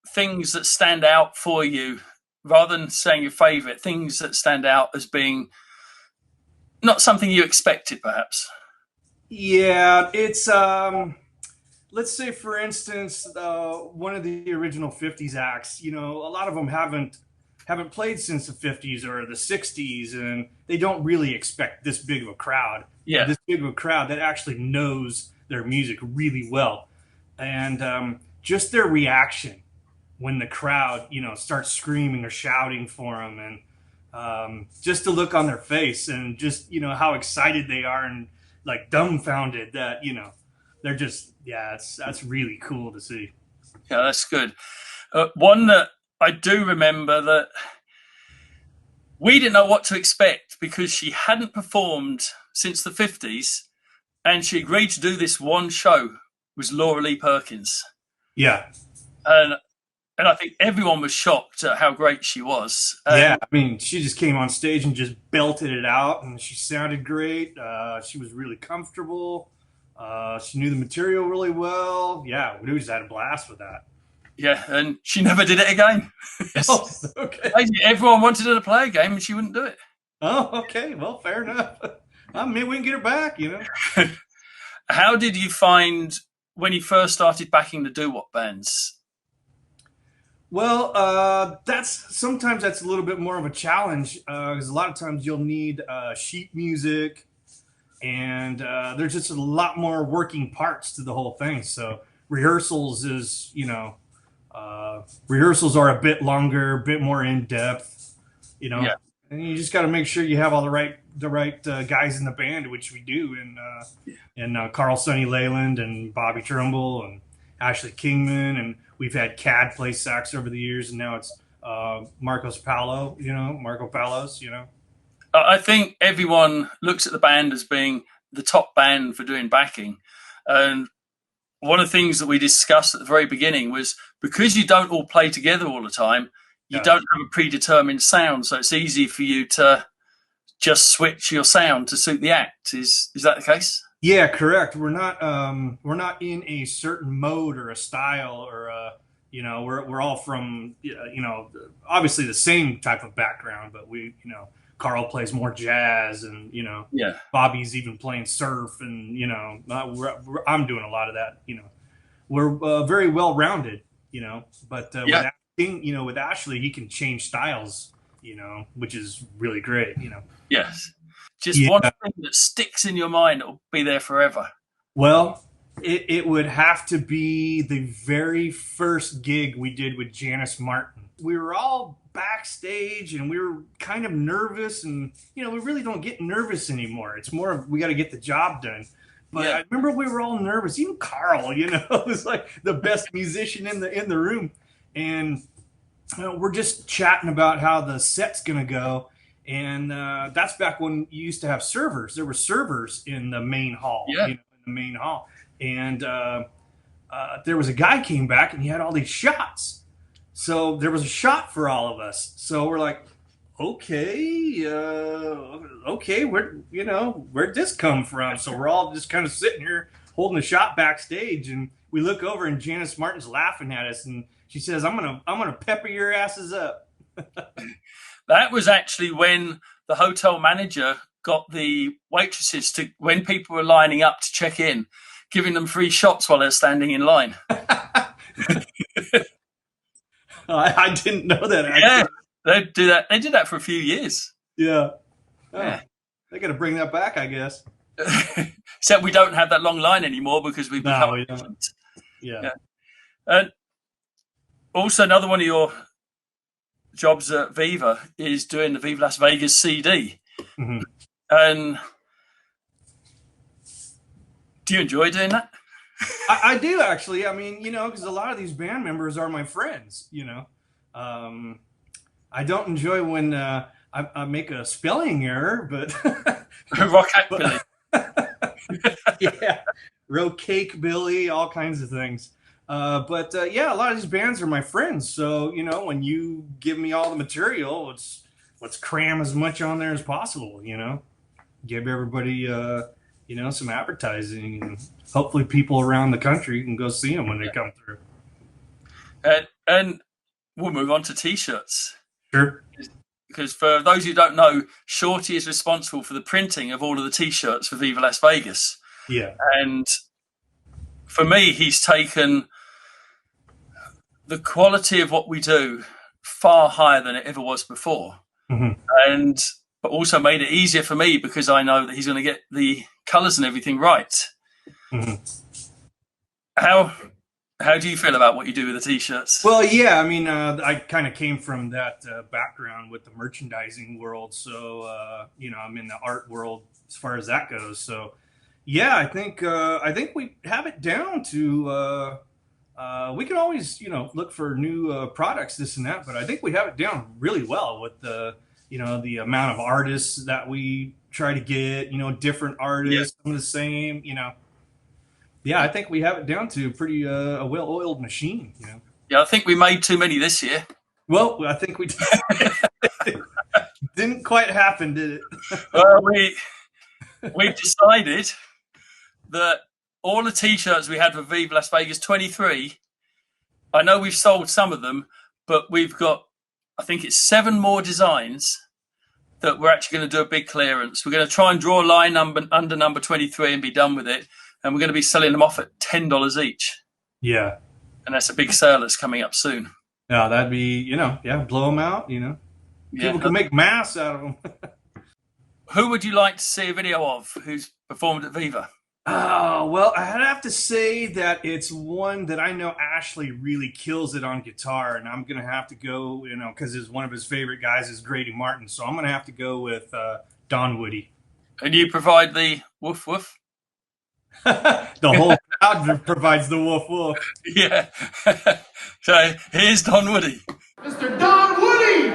things that stand out for you, rather than saying your favourite, things that stand out as being not something you expected, perhaps? Yeah, it's let's say, for instance, one of the original 50s acts, you know, a lot of them haven't played since the 50s or the 60s, and they don't really expect this big of a crowd. Yeah. This big of a crowd that actually knows their music really well. And just their reaction when the crowd, starts screaming or shouting for them, and just the look on their face, and just, how excited they are and like dumbfounded that, they're just, that's really cool to see. Yeah, that's good. One that I do remember that we didn't know what to expect because she hadn't performed since the 50s, and she agreed to do this one show, was Laura Lee Perkins. Yeah. And I think everyone was shocked at how great she was. Yeah, I mean, she just came on stage and just belted it out, and she sounded great. She was really comfortable. She knew the material really well. Yeah, we just had a blast with that. Yeah, and she never did it again. Oh, okay. Everyone wanted her to play a game, and she wouldn't do it. Oh, okay. Well, fair enough. Maybe we can get her back, How did you find when you first started backing the doo-wop bands? Well, sometimes that's a little bit more of a challenge, because a lot of times you'll need sheet music, and there's just a lot more working parts to the whole thing. So rehearsals rehearsals are a bit longer, a bit more in depth, Yeah. and you just got to make sure you have all the right guys in the band, which we do, and Carl Sonny Leyland and Bobby Trumbull and Ashley Kingman, and we've had Cad play sax over the years, and now it's Marco Palos. I think everyone looks at the band as being the top band for doing backing. And one of the things that we discussed at the very beginning was because you don't all play together all the time, you don't have a predetermined sound. So it's easy for you to just switch your sound to suit the act. Is that the case? Yeah, correct. We're not in a certain mode or a style, or we're all from obviously the same type of background, but Carl plays more jazz, and Bobby's even playing surf, and I'm doing a lot of that. We're very well rounded, but with Ashley, he can change styles, which is really great, Yes. Just one thing that sticks in your mind that will be there forever. Well, it would have to be the very first gig we did with Janice Martin. We were all backstage, and we were kind of nervous, and we really don't get nervous anymore. It's more of we got to get the job done. But I remember we were all nervous. Even Carl, was like the best musician in the room, and we're just chatting about how the set's gonna go. And that's back when you used to have servers. There were servers in the main hall. And there was a guy came back, and he had all these shots. So there was a shot for all of us. So we're like, okay, where'd this come from? So we're all just kind of sitting here holding a shot backstage, and we look over, and Janice Martin's laughing at us, and she says, "I'm gonna pepper your asses up." That was actually when the hotel manager got the waitresses to, when people were lining up to check in, giving them free shots while they're standing in line. I didn't know that. Actually. Yeah, they do that. They did that for a few years. Yeah. Oh, yeah. They got to bring that back, I guess. Except we don't have that long line anymore because we've become efficient. Yeah. And also another one of your jobs at Viva is doing the Viva Las Vegas CD. Mm-hmm. And do you enjoy doing that? I do, actually. I mean, because a lot of these band members are my friends, I don't enjoy when I make a spelling error, but Rockabilly. Yeah, Rockabilly, all kinds of things. But a lot of these bands are my friends. So, when you give me all the material, let's cram as much on there as possible, give everybody, some advertising, and hopefully people around the country can go see them when they come through. And we'll move on to T-shirts. Sure. Because for those who don't know, Shorty is responsible for the printing of all of the T-shirts for Viva Las Vegas. Yeah. And for me, he's taken the quality of what we do far higher than it ever was before. Mm-hmm. But also made it easier for me because I know that he's going to get the colours and everything right. Mm-hmm. How do you feel about what you do with the t-shirts? Well, yeah, I mean, I kind of came from that background with the merchandising world, so you know, I'm in the art world as far as that goes. So, yeah, I think we have it down to. We can always, you know, look for new products, this and that, but I think we have it down really well with the, you know, the amount of artists that we try to get, you know, different artists, some of the same, you know. Yeah, I think we have it down to pretty a well-oiled machine, you know. Yeah, I think we made too many this year. Well, I think we didn't quite happen, did it? Well, we decided that all the t-shirts we had for Viva Las Vegas 23, I know we've sold some of them, but we've got, I think it's 7 more designs that we're actually going to do a big clearance. We're going to try and draw a line under number 23 and be done with it. And we're going to be selling them off at $10 each. Yeah. And that's a big sale that's coming up soon. Yeah, that'd be, you know, yeah, blow them out, you know. People can make masks out of them. Who would you like to see a video of who's performed at Viva? Oh, well, I'd have to say that it's one that I know Ashley really kills it on guitar, and I'm going to have to go, you know, because one of his favorite guys is Grady Martin, so I'm going to have to go with Don Woody. And you provide the woof woof? The whole crowd provides the woof woof. Yeah. So here's Don Woody. Mr. Don Woody!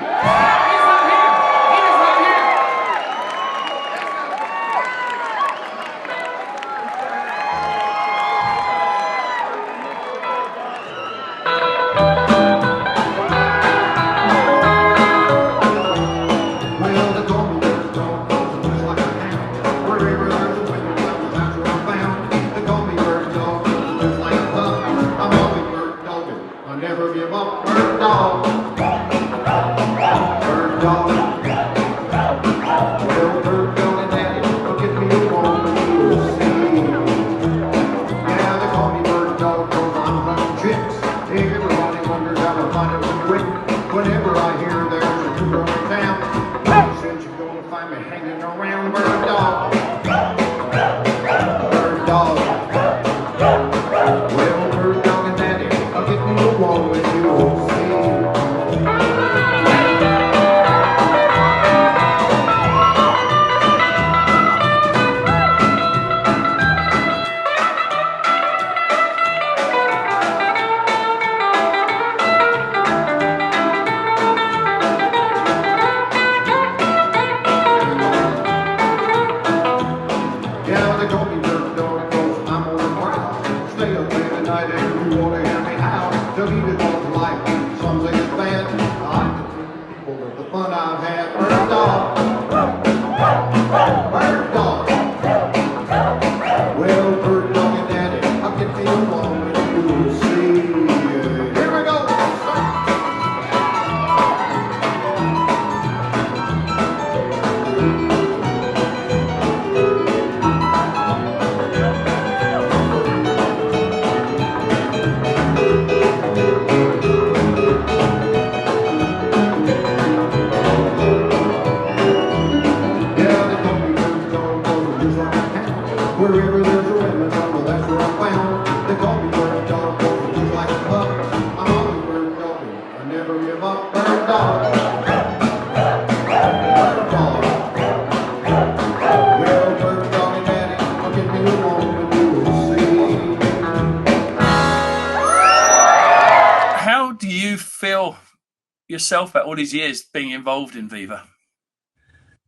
Yourself about all these years being involved in Viva?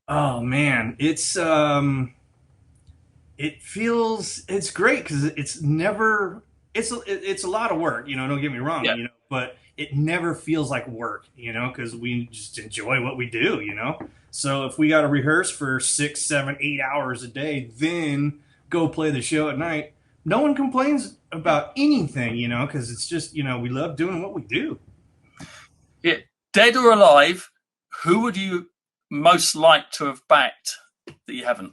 Oh man, it's great because it's never it's a lot of work, you know, don't get me wrong, you know, but it never feels like work, you know, because we just enjoy what we do, you know. So if we got to rehearse for 6, 7, 8 hours a day, then go play the show at night, no one complains about anything, you know, because it's just, you know, we love doing what we do. Yeah, dead or alive, who would you most like to have backed that you haven't?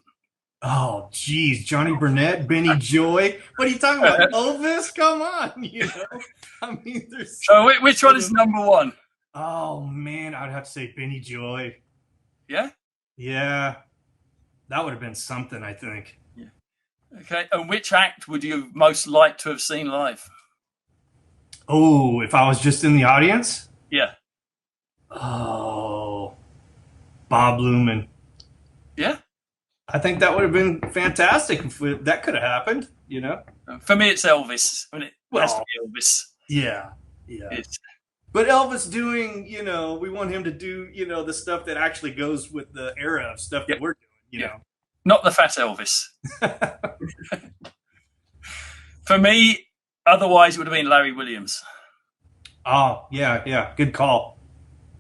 Oh, geez, Johnny Burnett, Benny Joy. What are you talking about? Elvis? Come on, you know. I mean, there's. So which one is number one? Oh man, I'd have to say Benny Joy. Yeah. Yeah, that would have been something, I think. Yeah. Okay, and which act would you most like to have seen live? Oh, if I was just in the audience? Yeah. Oh, Bob Luman. Yeah. I think that would have been fantastic if that could have happened, you know? For me, it's Elvis. I mean, it has to Well, be Elvis. Yeah. But Elvis doing, we want him to do, the stuff that actually goes with the era of stuff that we're doing, you know? Not the fat Elvis. For me, otherwise, it would have been Larry Williams. Oh, yeah. Good call.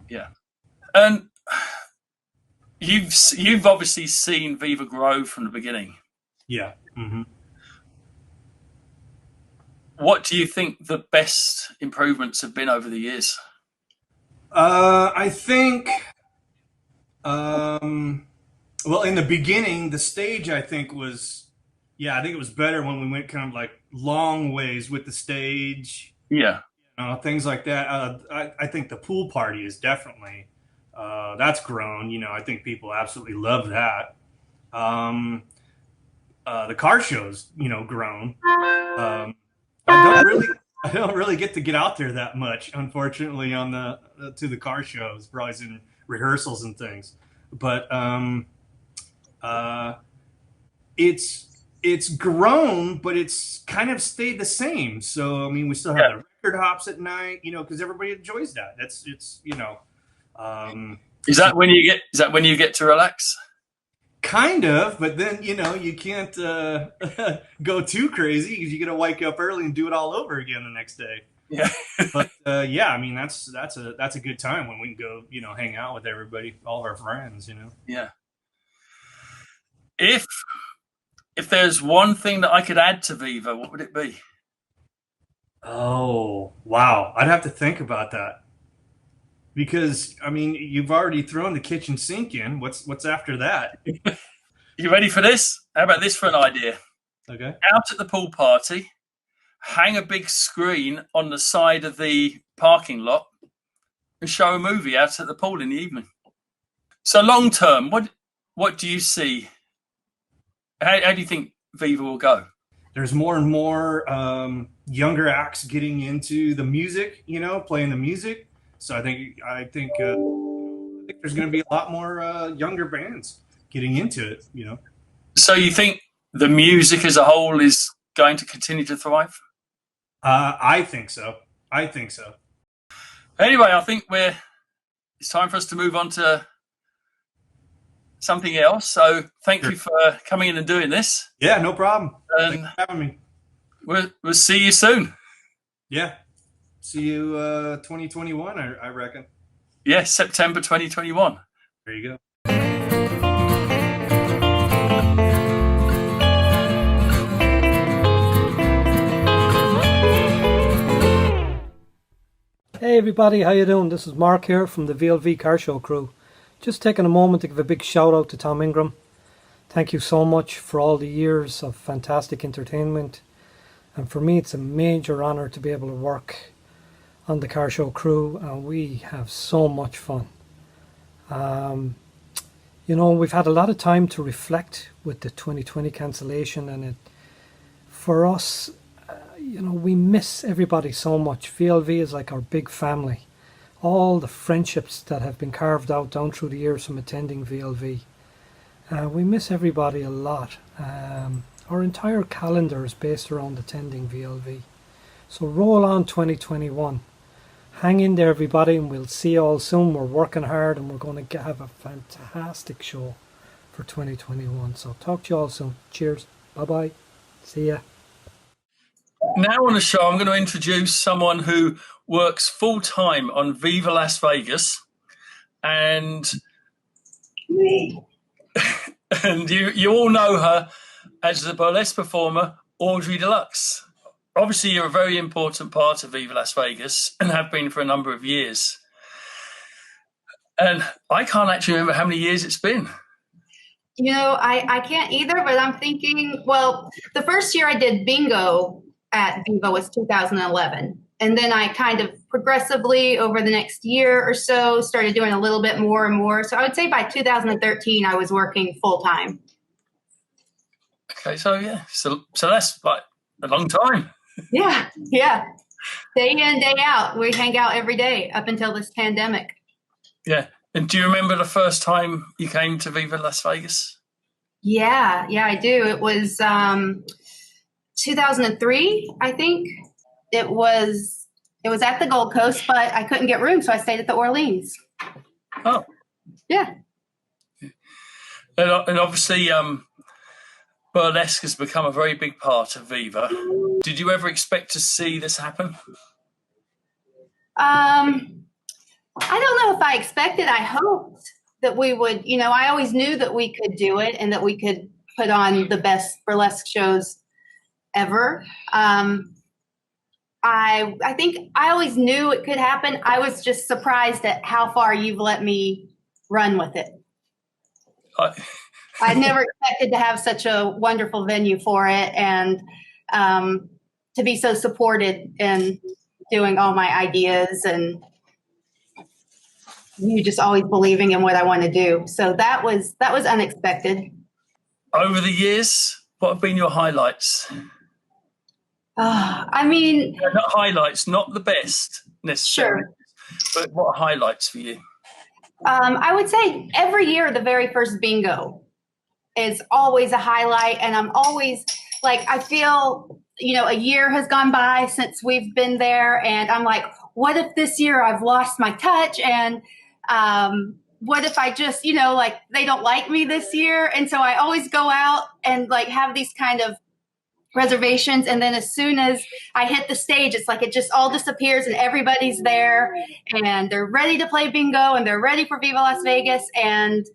Yeah. And you've obviously seen Viva grow from the beginning. Yeah. Mm-hmm. What do you think the best improvements have been over the years? I think, well, in the beginning, the stage, I think it was better when we went kind of like long ways with the stage. Yeah. Things like that. I think the pool party is definitely, that's grown. I think people absolutely love that. The car show's, grown. I don't really get to get out there that much, unfortunately, to the car shows, probably in rehearsals and things. But it's grown, but it's kind of stayed the same. So I mean, we still have the record hops at night, because everybody enjoys that. Is that when you get to relax? Kind of, but then you can't go too crazy because you got to wake up early and do it all over again the next day. Yeah, but I mean that's a good time when we can go hang out with everybody, all of our friends. Yeah. If there's one thing that I could add to Viva, what would it be? Oh wow, I'd have to think about that because I mean you've already thrown the kitchen sink in. What's after that? You ready for this? How about this for an idea? Okay. Out at the pool party, hang a big screen on the side of the parking lot and show a movie out at the pool in the evening. So long term, what do you see? How do you think Viva will go? There's more and more younger acts getting into the music, playing the music. So I think there's going to be a lot more younger bands getting into it, So you think the music as a whole is going to continue to thrive? I think so. Anyway, I think it's time for us to move on to something else. So thank you for coming in and doing this. Yeah, no problem. And thanks for having me. We'll see you soon. Yeah. See you 2021, I reckon. Yes, September 2021. There you go. Hey everybody, how you doing? This is Mark here from the VLV Car Show crew. Just taking a moment to give a big shout out to Tom Ingram. Thank you so much for all the years of fantastic entertainment. And for me it's a major honor to be able to work on the Car Show crew, and we have so much fun. We've had a lot of time to reflect with the 2020 cancellation, and for us, we miss everybody so much. VLV is like our big family. All the friendships that have been carved out down through the years from attending VLV. We miss everybody a lot. Our entire calendar is based around attending VLV. So roll on 2021. Hang in there everybody, and we'll see you all soon. We're working hard and we're going to have a fantastic show for 2021. So talk to you all soon. Cheers. Bye-bye. See ya. Now on the show, I'm going to introduce someone who works full-time on Viva Las Vegas, and you all know her as the burlesque performer Audrey Deluxe. Obviously, you're a very important part of Viva Las Vegas and have been for a number of years. And I can't actually remember how many years it's been. I can't either, but I'm thinking, well, the first year I did bingo at Viva was 2011. And then I kind of progressively over the next year or so started doing a little bit more and more. So I would say by 2013, I was working full time. Okay, so yeah, so that's like a long time. Yeah. Day in, day out. We hang out every day up until this pandemic. Yeah. And do you remember the first time you came to Viva Las Vegas? Yeah, I do. It was 2003, I think. It was at the Gold Coast, but I couldn't get room, so I stayed at the Orleans. Oh. Yeah. And obviously, burlesque has become a very big part of Viva. Did you ever expect to see this happen? I don't know if I expected. I hoped that we would, I always knew that we could do it and that we could put on the best burlesque shows ever. I think I always knew it could happen. I was just surprised at how far you've let me run with it. I never expected to have such a wonderful venue for it, and to be so supported in doing all my ideas, and you just always believing in what I want to do. So that was unexpected. Over the years, what have been your highlights? Not highlights, not the best necessarily, but what are highlights for you? I would say every year the very first bingo is always a highlight, and I'm always like, I feel, a year has gone by since we've been there, and I'm like, what if this year I've lost my touch, and what if I just, they don't like me this year? And so I always go out and have these kind of reservations, and then as soon as I hit the stage, it's like it just all disappears and everybody's there and they're ready to play bingo and they're ready for Viva Las Vegas, and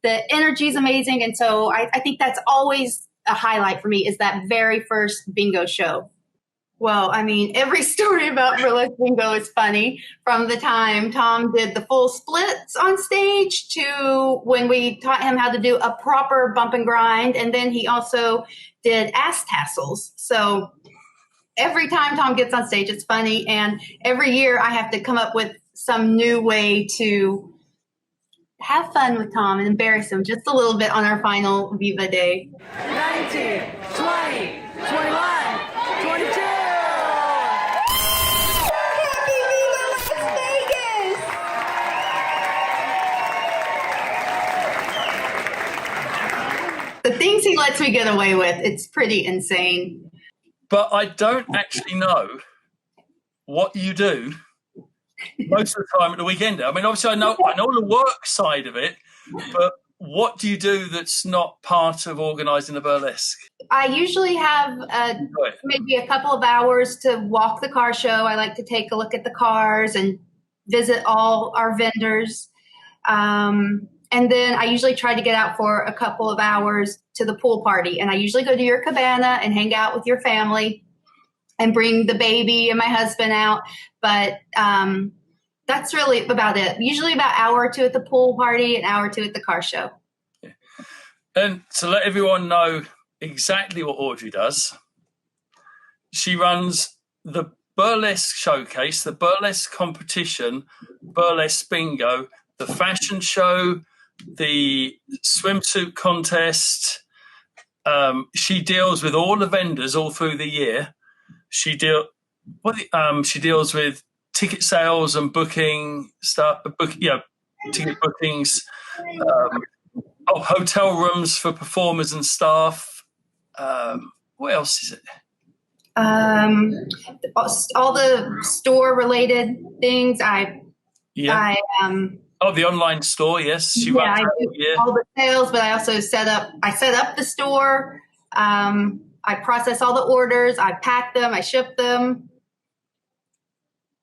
the energy is amazing. And so I think that's always a highlight for me, is that very first bingo show. Well, every story about burlesque bingo is funny, from the time Tom did the full splits on stage to when we taught him how to do a proper bump and grind. And then he also did ass tassels. So every time Tom gets on stage, it's funny. And every year I have to come up with some new way to have fun with Tom and embarrass him just a little bit on our final Viva day. 19, 20, 21, 22. The things he lets me get away with, it's pretty insane. But I don't actually know what you do most of the time at the weekend. Obviously I know the work side of it, but what do you do that's not part of organising a burlesque? I usually have maybe a couple of hours to walk the car show. I like to take a look at the cars and visit all our vendors. And then I usually try to get out for a couple of hours to the pool party. And I usually go to your cabana and hang out with your family and bring the baby and my husband out. But that's really about it. Usually about an hour or two at the pool party, an hour or two at the car show. Yeah. And to let everyone know exactly what Audrey does, she runs the burlesque showcase, the burlesque competition, burlesque bingo, the fashion show, the swimsuit contest. She deals with all the vendors all through the year. She deals with ticket sales and booking stuff. Ticket bookings. Hotel rooms for performers and staff. What else is it? All the store related things. The online store, yes. She runs I do all the sales, but I also set up the store. I process all the orders. I pack them. I ship them.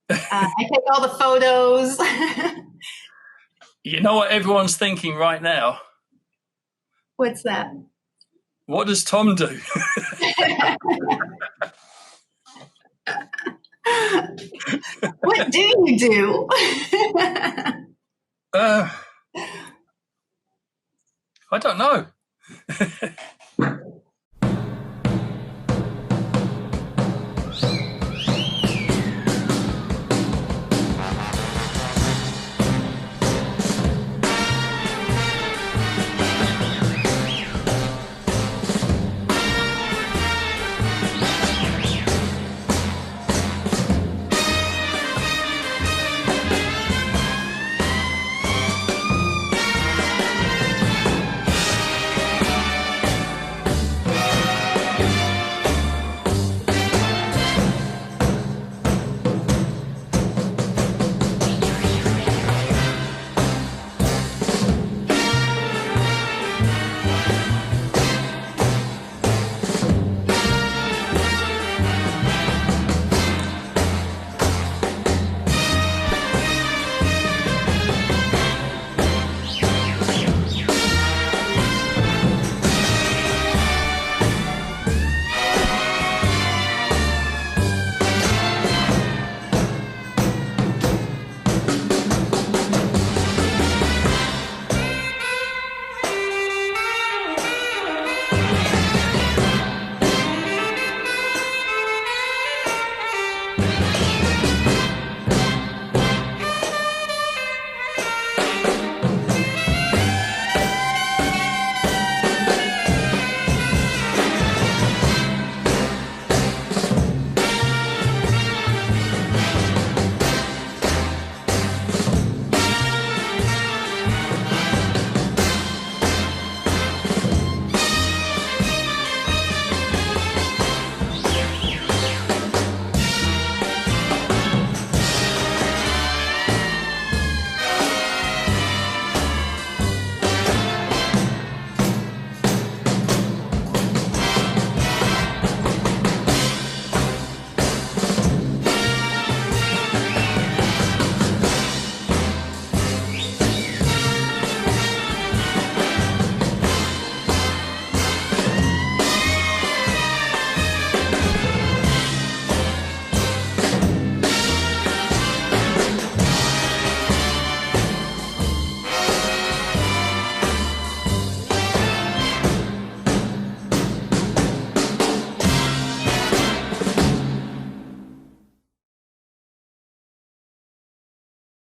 I take all the photos. You know what everyone's thinking right now? What's that? What does Tom do? What do you do? I don't know.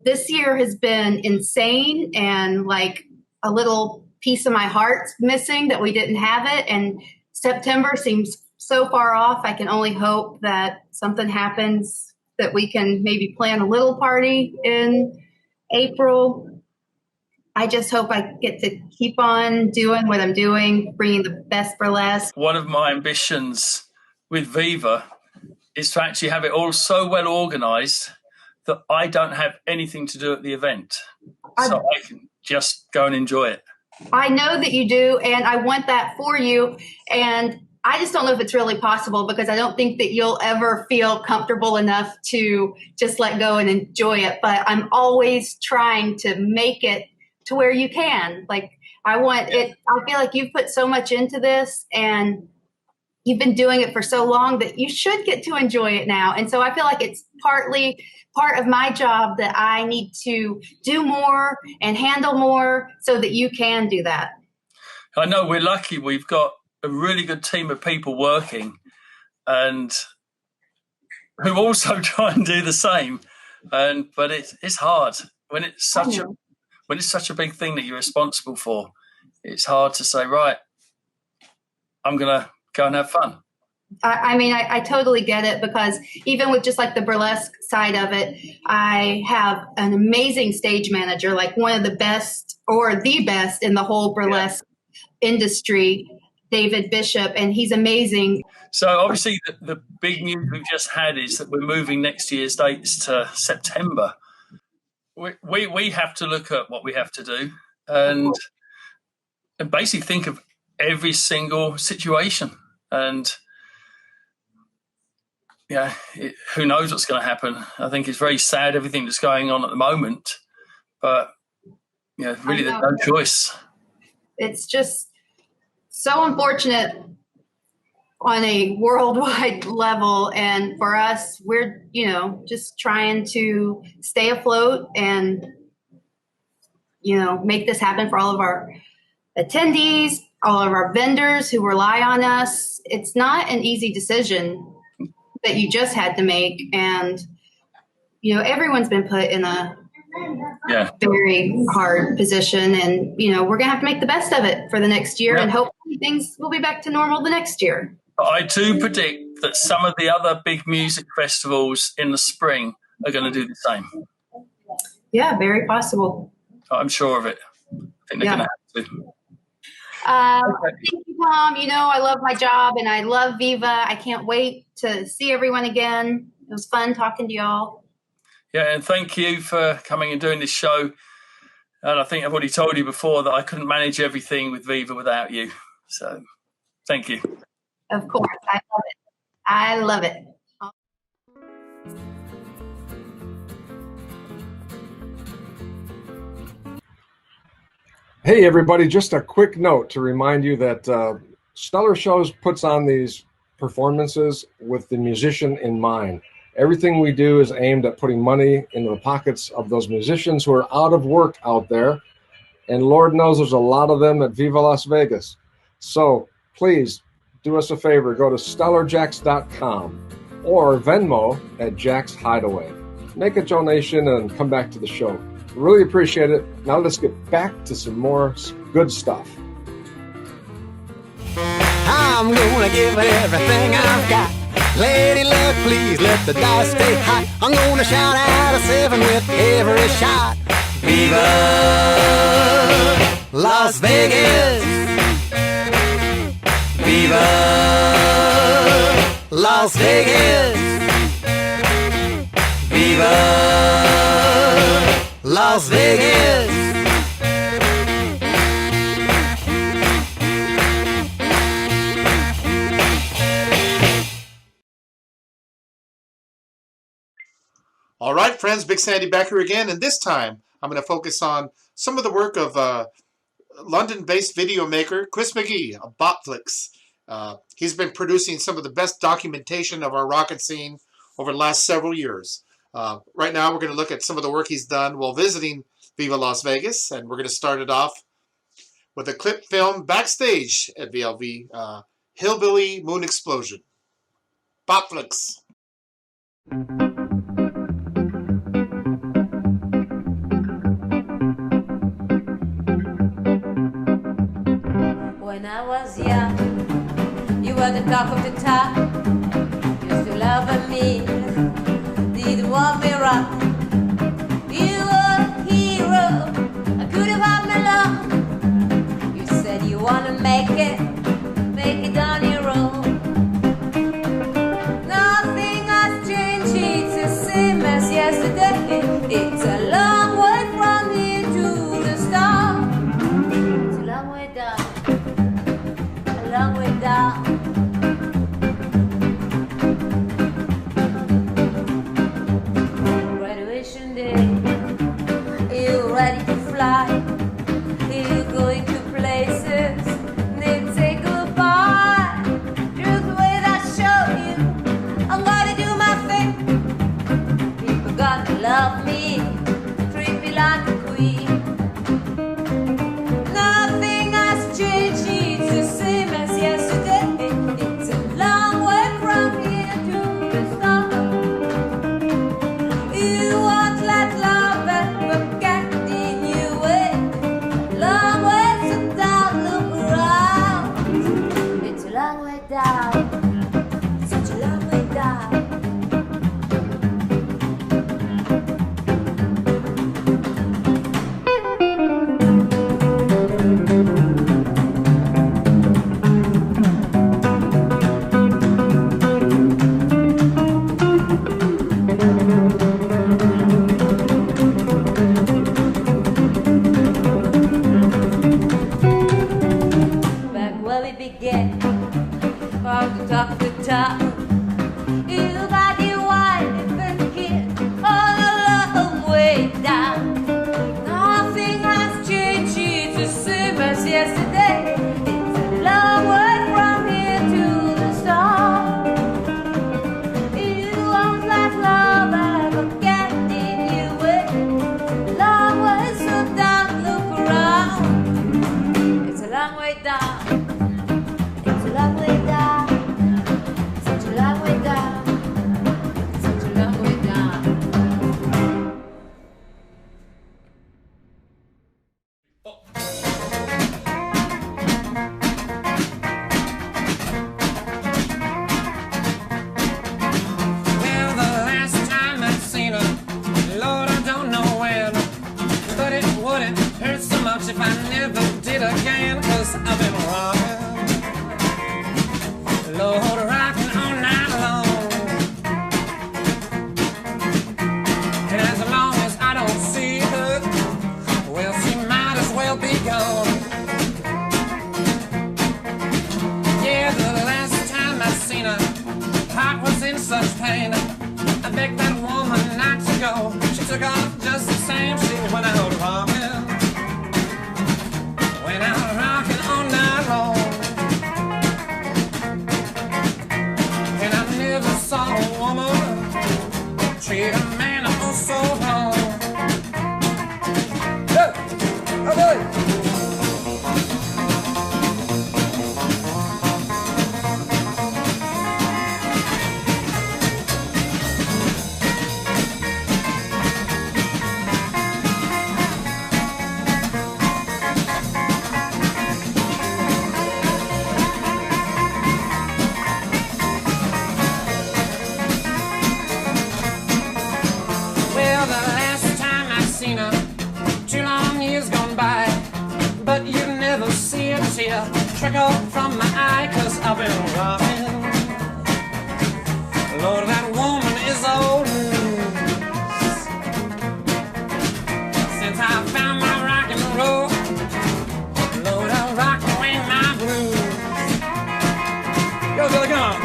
this year has been insane, and like a little piece of my heart's missing that we didn't have it. And September seems so far off. I can only hope that something happens that we can maybe plan a little party in April. I just hope I get to keep on doing what I'm doing, bringing the best burlesque. One of my ambitions with Viva is to actually have it all so well organised that I don't have anything to do at the event. So I can just go and enjoy it. I know that you do, and I want that for you. And I just don't know if it's really possible, because I don't think that you'll ever feel comfortable enough to just let go and enjoy it. But I'm always trying to make it to where you can. Like, I want it. I feel like you've put so much into this, and you've been doing it for so long that you should get to enjoy it now. And so I feel like it's partly part of my job that I need to do more and handle more so that you can do that. I know we're lucky. We've got a really good team of people working, and who also try and do the same. But it's hard when it's such a big thing that you're responsible for. It's hard to say, right, I'm gonna go and have fun. I mean, I totally get it, because even with just like the burlesque side of it, I have an amazing stage manager, like one of the best or the best in the whole burlesque industry, David Bishop, and he's amazing. So obviously the big news we've just had is that we're moving next year's dates to September. We have to look at what we have to do and basically think of every single situation. And yeah, who knows what's going to happen. I think it's very sad, everything that's going on at the moment. But, really there's no choice. It's just so unfortunate on a worldwide level. And for us, we're, just trying to stay afloat and, make this happen for all of our attendees, all of our vendors who rely on us. It's not an easy decision that you just had to make. And, everyone's been put in a very hard position, and, we're going to have to make the best of it for the next year, and hopefully things will be back to normal the next year. I do predict that some of the other big music festivals in the spring are going to do the same. Yeah, very possible. I'm sure of it. I think they're going to have to. Thank you, Tom. I love my job, and I love Viva. I can't wait to see everyone again. It was fun talking to y'all. Yeah, and thank you for coming and doing this show. And I think I've already told you before that I couldn't manage everything with Viva without you. So thank you. Of course. I love it. Hey everybody, just a quick note to remind you that Stellar Shows puts on these performances with the musician in mind. Everything we do is aimed at putting money into the pockets of those musicians who are out of work out there, and Lord knows there's a lot of them at Viva Las Vegas. So please do us a favor, go to stellarjacks.com or Venmo at Jack's Hideaway. Make a donation and come back to the show. Really appreciate it. Now let's get back to some more good stuff. I'm gonna give it everything I've got. Lady luck, please let the dice stay high. I'm gonna shout out a 7 with every shot. Viva Las Vegas. Viva Las Vegas. Viva Las Vegas. All right, friends, Big Sandy back here again, and this time I'm going to focus on some of the work of London-based video maker Chris McGee of Botflix. He's been producing some of the best documentation of our rocket scene over the last several years. Right now we're going to look at some of the work he's done while visiting Viva Las Vegas, and we're going to start it off with a clip filmed backstage at VLV, Hillbilly Moon Explosion. Botflix. When I was young, you were the talk of the town. Used to love me, didn't want me wrong. You were a hero, I could have had me long. You said you wanna make it on your own. Nothing has changed, it's the same as yesterday. It's a long way from here to the start. It's a long way down, a long way down. Graduation day, you ready to fly? You going to places they say goodbye. Just wait, I show you. I'm gonna do my thing. People gonna love me, treat me like a queen. Nothing has changed, it's the same as yesterday. It's a long way from here to the start. You won't let love ever get in your way. Long way to down, look around. It's a long way down, such a long way down. Back where we began, from the top of the top. You got your wife and kid all a long way down. Nothing has changed, it's the same as yesterday. It's a long way from here to the start. You won't let love ever get in your way. Long way, so down, look around. It's a long way down. It's a long way down. Such a long way down. Such a long way down. Well, the last time I'd seen her, Lord, I don't know when, but it wouldn't hurt so much if I never did again, 'cause I've been rocking, Lord, rocking all night long. And as long as I don't see her, well, she might as well be gone. Yeah, the last time I seen her, heart was in such pain. I begged that woman not to go. She took off just the same. She went out rocking. Went out rocking all night long. And I never saw a woman treat a man oh so wrong. Hey! Oh boy! Well, the last time I seen her, 2 long years gone by, but you never see a tear trickle from my eye, 'cause I've been rocking. Lord, that woman is old news. Since I found my rock and roll, Lord, I rock away my blues. Go, Billy, come on.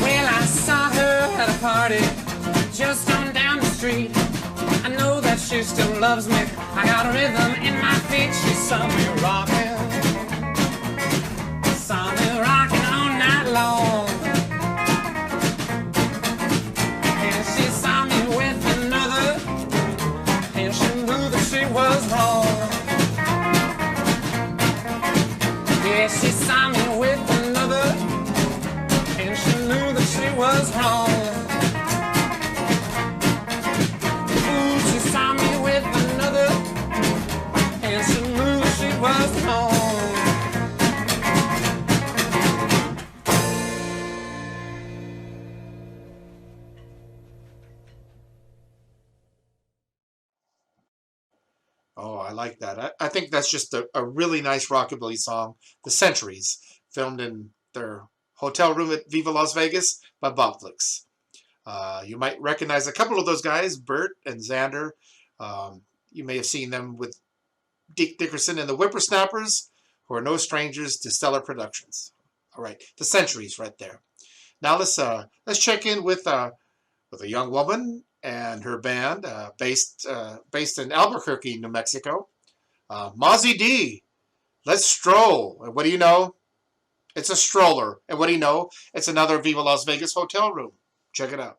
Well, I saw her at a party just on down the street. I know that she still loves me. I got a rhythm in my feet. She saw me rocking. Saw me rocking all night long. knew that she was wrong. Yeah, she saw me with another, and she knew that she was wrong. Ooh, she saw me with another, and she knew that she was wrong. Oh, I like that. I think that's just a really nice rockabilly song. The Centuries, filmed in their hotel room at Viva Las Vegas by Bobflix. You might recognize a couple of those guys, Bert and Xander. You may have seen them with Dick Dickerson and the Whippersnappers, who are no strangers to stellar productions. All right, The Centuries right there. Now let's check in with a young woman and her band, based in Albuquerque, New Mexico. Mozzie D, Let's Stroll. And what do you know? It's a stroller. And what do you know? It's another Viva Las Vegas hotel room. Check it out.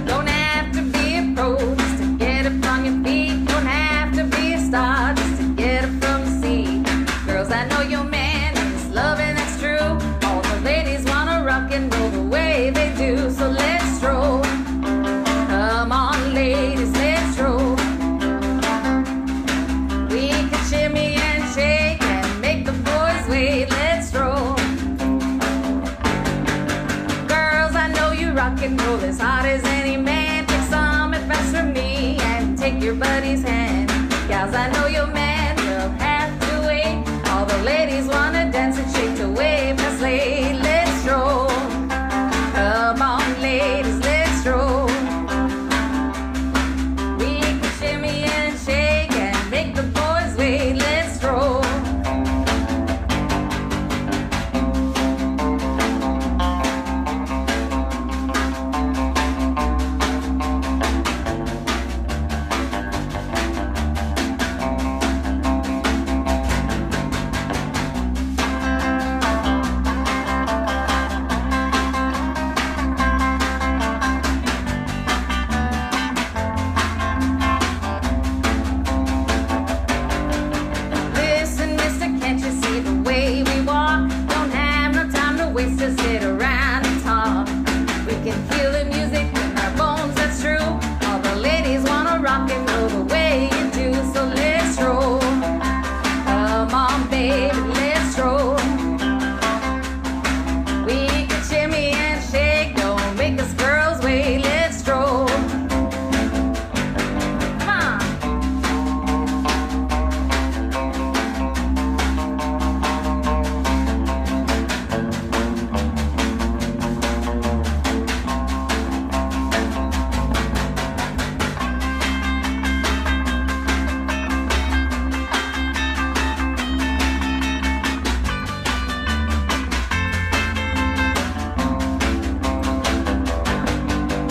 Don't have to be a pro just to get up on your feet. Don't have to be a star just to get up from the seat. Girls, I know your man is loving, that's true. All the ladies wanna rock and roll the way they do. So let's stroll. Come on, ladies, let's stroll. We can shimmy and shake and make the boys wait. Let's stroll. Girls, I know you rock and roll as hard as any man. Take some advice from me and take your buddy's hand. Gals, I know your man will have to wait. All the ladies wanna dance and shake to wave past late. Let's stroll. Come on, ladies, let's stroll. We can shimmy and shake and make the boys wait. Let's stroll. Listen, mister, can't you see the way we walk? Don't have no time to waste to sit around and talk. We can feel the music in our bones, that's true. All the ladies wanna rock and roll the way you do. So let's stroll. Come on, baby, let's stroll. We can shimmy and shake, don't make us girls wait. Let's stroll. Come on.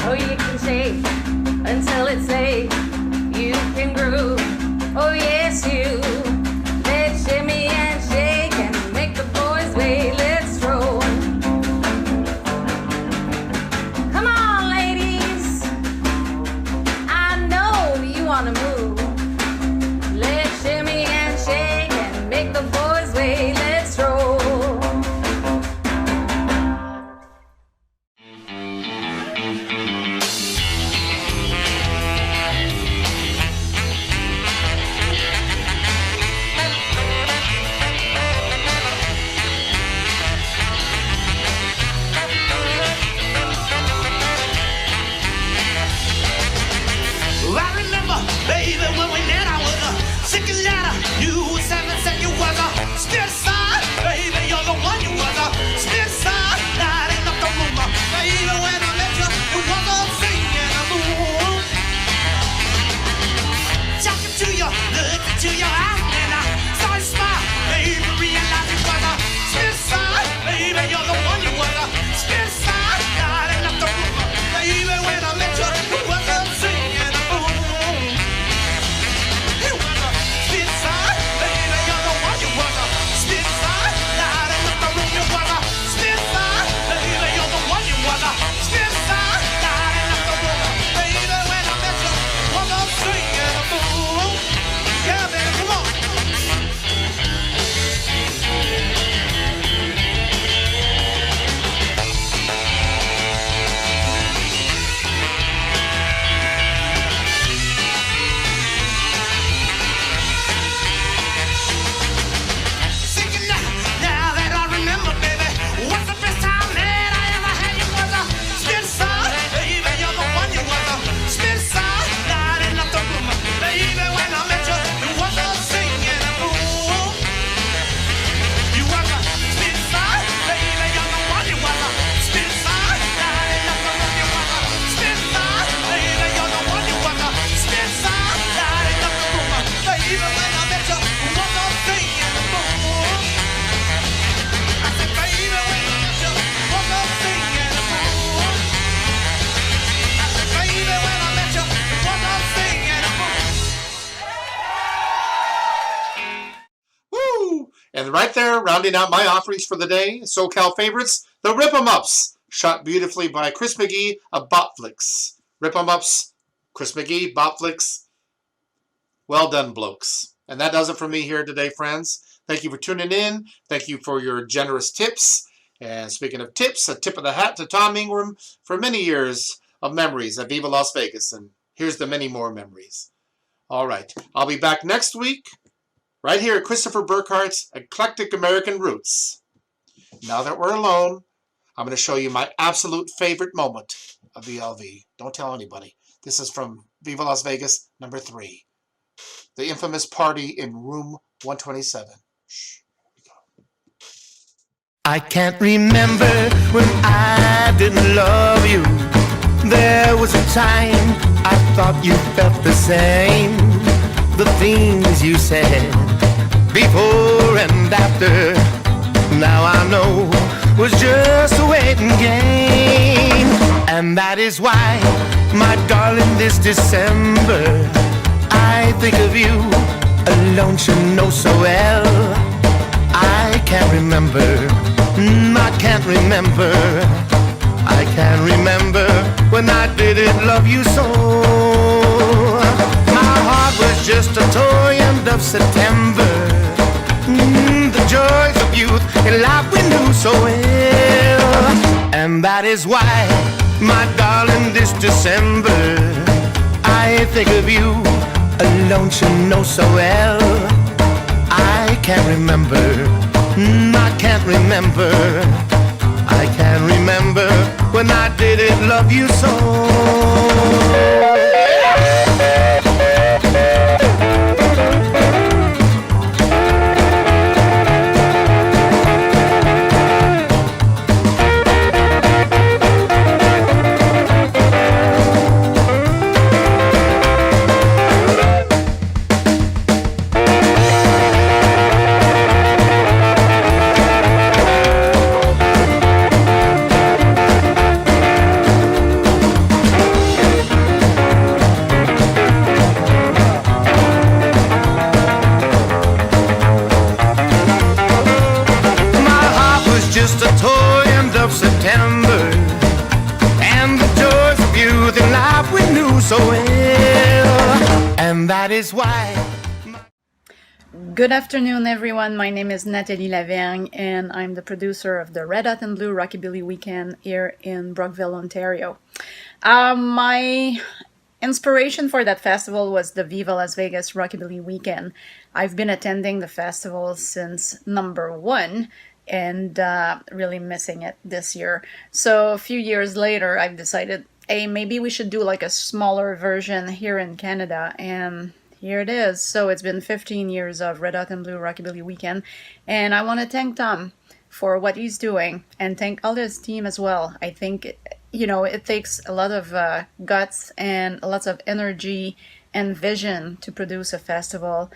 Oh, you can shake until it's late. You can groove. Oh, yes, you. Let's shimmy and shake and make the boys wait. Let's stroll. Come on, ladies. I know you want to move. Let's shimmy and shake and make the boys wait. Let's stroll. And right there, rounding out my offerings for the day, SoCal favorites, the Rip 'em Ups, shot beautifully by Chris McGee of Botflix. Rip 'em Ups, Chris McGee, Botflix. Well done, blokes. And that does it for me here today, friends. Thank you for tuning in. Thank you for your generous tips. And speaking of tips, a tip of the hat to Tom Ingram for many years of memories at Viva Las Vegas. And here's the many more memories. All right. I'll be back next week, right here at Christopher Burkhardt's Eclectic American Roots. Now that we're alone, I'm going to show you my absolute favorite moment of VLV. Don't tell anybody. This is from Viva Las Vegas, number 3. The infamous party in room 127. Shh. I can't remember when I didn't love you. There was a time I thought you felt the same. The things you said before and after, now I know was just a waiting game. And that is why, my darling, this December I think of you alone, you know so well. I can't remember, I can't remember, I can't remember when I didn't love you so. My heart was just a toy end of September. The joys of youth and life we knew so well. And that is why, my darling, this December I think of you alone, you know so well. I can't remember, I can't remember, I can't remember when I didn't love you so. So well, and that is why. Good afternoon, everyone. My name is Nathalie Lavergne, and I'm the producer of the Red Hot and Blue Rockabilly Weekend here in Brockville, Ontario. My inspiration for that festival was the Viva Las Vegas Rockabilly Weekend. I've been attending the festival since number 1 and really missing it this year. So a few years later, I've decided, hey, maybe we should do like a smaller version here in Canada, and here it is. So it's been 15 years of Red Hot and Blue Rockabilly Weekend, and I want to thank Tom for what he's doing and thank all his team as well. I think, you know, it takes a lot of guts and lots of energy and vision to produce a festival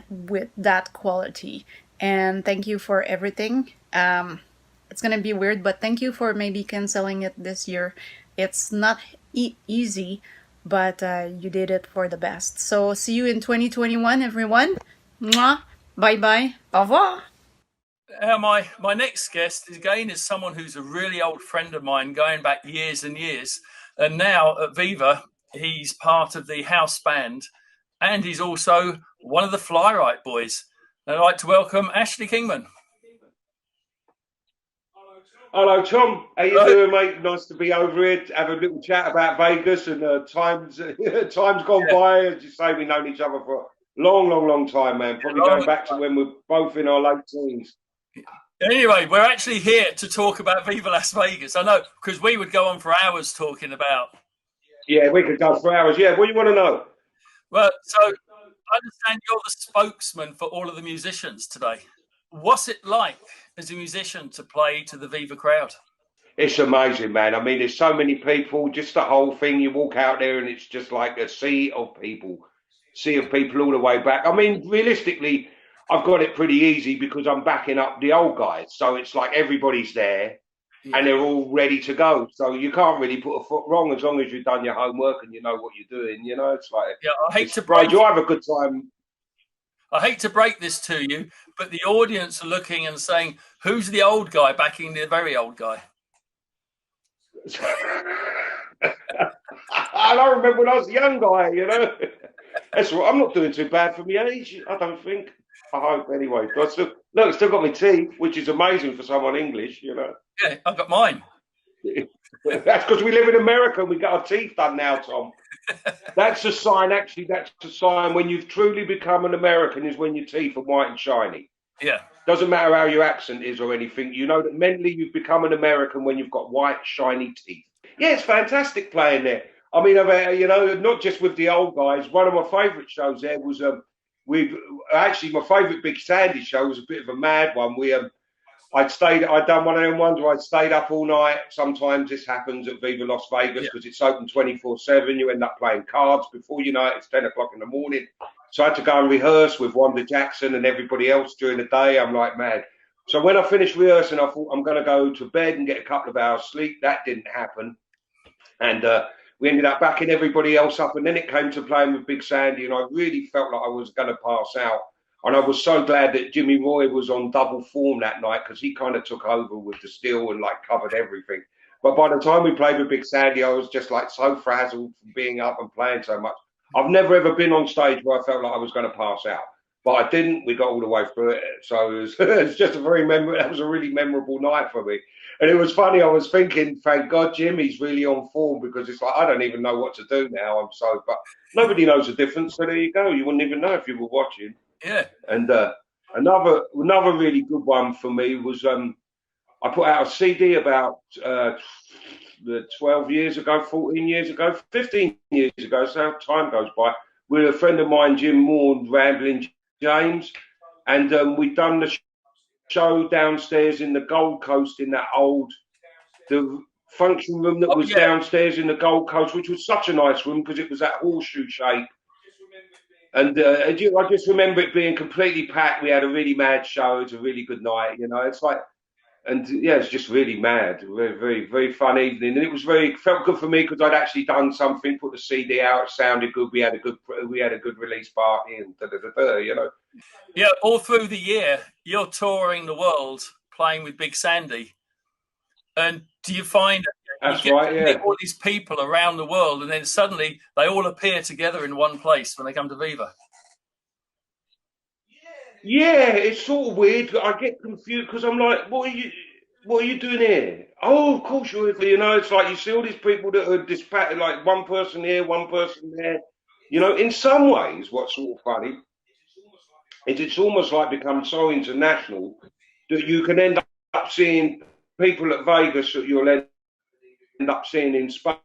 with that quality. And thank you for everything. It's gonna be weird, but thank you for maybe canceling it this year. It's not easy, but you did it for the best. So see you in 2021, everyone. Mwah. Bye-bye. Au revoir. My next guest, again, is someone who's a really old friend of mine, going back years and years. And now at Viva, he's part of the house band, and he's also one of the Fly-Right boys. I'd like to welcome Ashley Kingman. Hello, Tom. How you doing, mate? Nice to be over here to have a little chat about Vegas and times gone by. As you say, we've known each other for a long time, man. Probably going back to when we're both in our late teens. Anyway, we're actually here to talk about Viva Las Vegas. I know, because we would go on for hours talking about. Yeah, we could go for hours. Yeah, what do you want to know? Well, so I understand you're the spokesman for all of the musicians today. What's it like as a musician to play to the Viva crowd? It's amazing, man. I mean, there's so many people, just the whole thing. You walk out there and it's just like a sea of people all the way back. I mean, realistically, I've got it pretty easy because I'm backing up the old guys. So it's like everybody's there and they're all ready to go. So you can't really put a foot wrong as long as you've done your homework and you know what you're doing. You know, it's like, I hate to break. You have a good time. I hate to break this to you, but the audience are looking and saying, who's the old guy backing the very old guy? I don't remember when I was a young guy, you know. That's right. I'm not doing too bad for my age, I don't think. I hope anyway. But still got my teeth, which is amazing for someone English, you know. Yeah, I've got mine. That's because we live in America and we got our teeth done now, Tom. That's a sign, actually, that's a sign when you've truly become an American is when your teeth are white and shiny. Yeah. Doesn't matter how your accent is or anything. You know that mentally you've become an American when you've got white, shiny teeth. Yeah, it's fantastic playing there. I mean, you know, not just with the old guys. One of my favourite shows there was my favourite Big Sandy show was a bit of a mad one. I'd done one of them ones where I'd stayed up all night. Sometimes this happens at Viva Las Vegas because it's open 24/7. You end up playing cards. Before you know it, it's 10 o'clock in the morning. So I had to go and rehearse with Wanda Jackson and everybody else during the day. I'm like mad. So when I finished rehearsing, I thought I'm going to go to bed and get a couple of hours sleep. That didn't happen. And we ended up backing everybody else up. And then it came to playing with Big Sandy. And I really felt like I was going to pass out. And I was so glad that Jimmy Roy was on double form that night because he kind of took over with the steel and like covered everything. But by the time we played with Big Sandy, I was just like so frazzled from being up and playing so much. I've never ever been on stage where I felt like I was going to pass out, but I didn't. We got all the way through it. So it was just that was a really memorable night for me. And it was funny. I was thinking, thank God Jimmy's really on form because it's like, I don't even know what to do now. But nobody knows the difference. So there you go. You wouldn't even know if you were watching. Yeah. And another really good one for me was I put out a CD about 12 years ago, 14 years ago, 15 years ago. So how time goes by. With a friend of mine, Jim Moore, Rambling James, and we'd done the show downstairs in the Gold Coast in that the function room that was downstairs in the Gold Coast, which was such a nice room because it was that horseshoe shape. And I just remember it being completely packed. We had a really mad show. It was a really good night, you know. It's like, and yeah, it's just really mad. Very, very, very fun evening. And it was felt good for me because I'd actually done something, put the CD out. It sounded good. We had a good release party and you know. Yeah, all through the year, you're touring the world playing with Big Sandy. And do you find that you get to meet all these people around the world and then suddenly they all appear together in one place when they come to Viva? Yeah, it's sort of weird. I get confused because I'm like, what are you doing here? Oh, of course you're here. You know, it's like you see all these people that are dispatched, like one person here, one person there. You know, in some ways, what's sort of funny is it's almost like become so international that you can end up seeing people at Vegas that you'll end up seeing in Spain,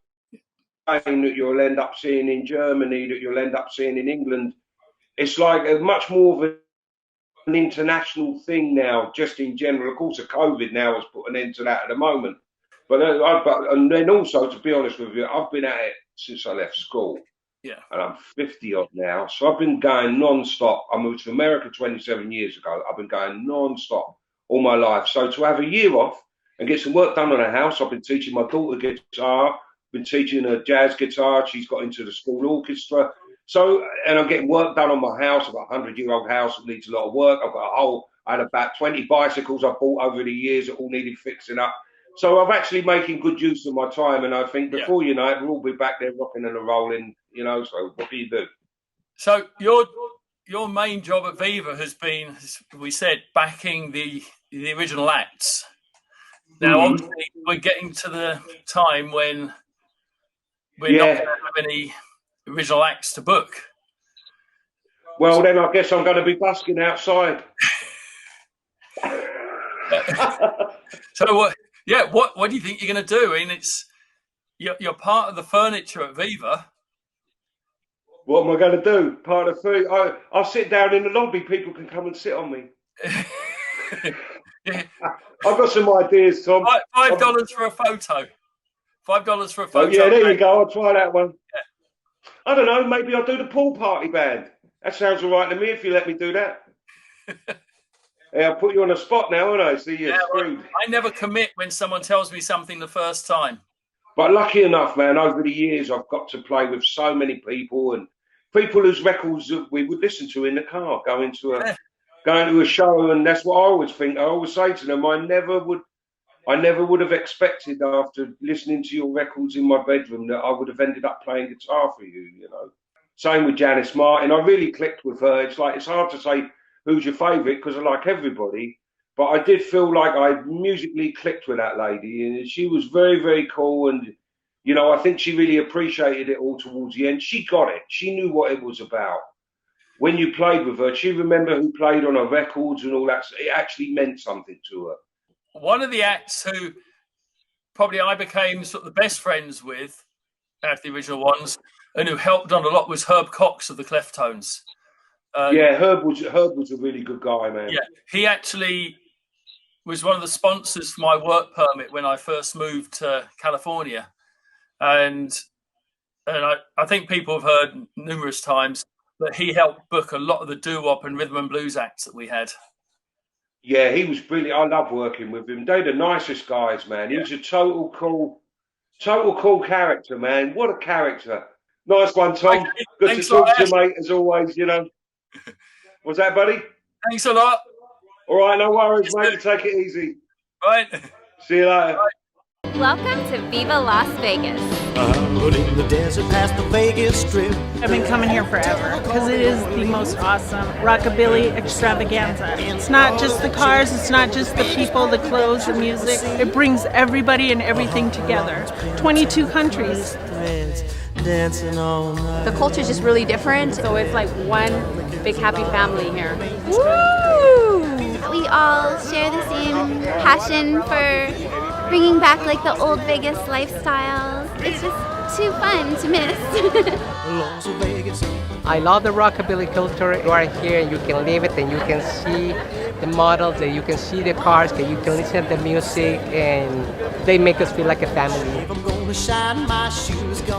that you'll end up seeing in Germany, that you'll end up seeing in England. It's like a much more of an international thing now, just in general. Of course, the COVID now has put an end to that at the moment. But and then also, to be honest with you, I've been at it since I left school. Yeah. And I'm 50 odd now, so I've been going non-stop. I moved to America 27 years ago. I've been going non-stop all my life. So to have a year off and get some work done on a house, I've been teaching my daughter guitar, been teaching her jazz guitar. She's got into the school orchestra. So, and I'm getting work done on my house. I've got a 100-year-old house that needs a lot of work. I had about 20 bicycles I bought over the years that all needed fixing up. So I'm actually making good use of my time. And I think before you know it, we'll all be back there rocking and rolling, you know. So what do you do? So your main job at Viva has been, as we said, backing the original acts. Now, obviously, we're getting to the time when we're not going to have any original acts to book. Well, then I guess I'm going to be busking outside. So, what do you think you're going to do? I mean, you're part of the furniture at Viva. What am I going to do? Part of the food? I'll sit down in the lobby. People can come and sit on me. I've got some ideas, Tom. $5 for a photo. $5 for a photo. Oh, yeah, there you go. I'll try that one. Yeah. I don't know. Maybe I'll do the pool party band. That sounds all right to me if you let me do that. Yeah, I'll put you on the spot now, won't I? See you screwed. Well, I never commit when someone tells me something the first time. But lucky enough, man, over the years, I've got to play with so many people and people whose records that we would listen to in the car, going to a show, and that's what I always think. I always say to them, I never would have expected after listening to your records in my bedroom that I would have ended up playing guitar for you, you know. Same with Janice Martin. I really clicked with her. It's hard to say who's your favourite because I like everybody, but I did feel like I musically clicked with that lady, and she was very, very cool. And, you know, I think she really appreciated it all towards the end. She got it. She knew what it was about. When you played with her, she remembered who played on her records and all that. It actually meant something to her. One of the acts who probably I became sort of the best friends with out of the original ones and who helped on a lot was Herb Cox of the Cleftones. Yeah, Herb was a really good guy, man. Yeah, he actually was one of the sponsors for my work permit when I first moved to California. And I think people have heard numerous times that he helped book a lot of the doo-wop and rhythm and blues acts that we had. Yeah, he was brilliant. I love working with him. They're the nicest guys, man. He was a total cool character, man. What a character. Nice one, Tom. Good to talk to you, mate, as always, you know. What's that, buddy? Thanks a lot. All right, no worries, mate. Take it easy. Right. See you later. Welcome to Viva Las Vegas. Out in the desert past the Vegas Strip. I've been coming here forever because it is the most awesome rockabilly extravaganza. It's not just the cars, it's not just the people, the clothes, the music. It brings everybody and everything together. 22 countries. Dancing all night. The culture is just really different, so it's like one big happy family here. Woo! We all share the same passion for bringing back like the old Vegas lifestyle. It's just too fun to miss. I love the rockabilly culture. You are here and you can live it and you can see the models and you can see the cars and you can listen to the music and they make us feel like a family.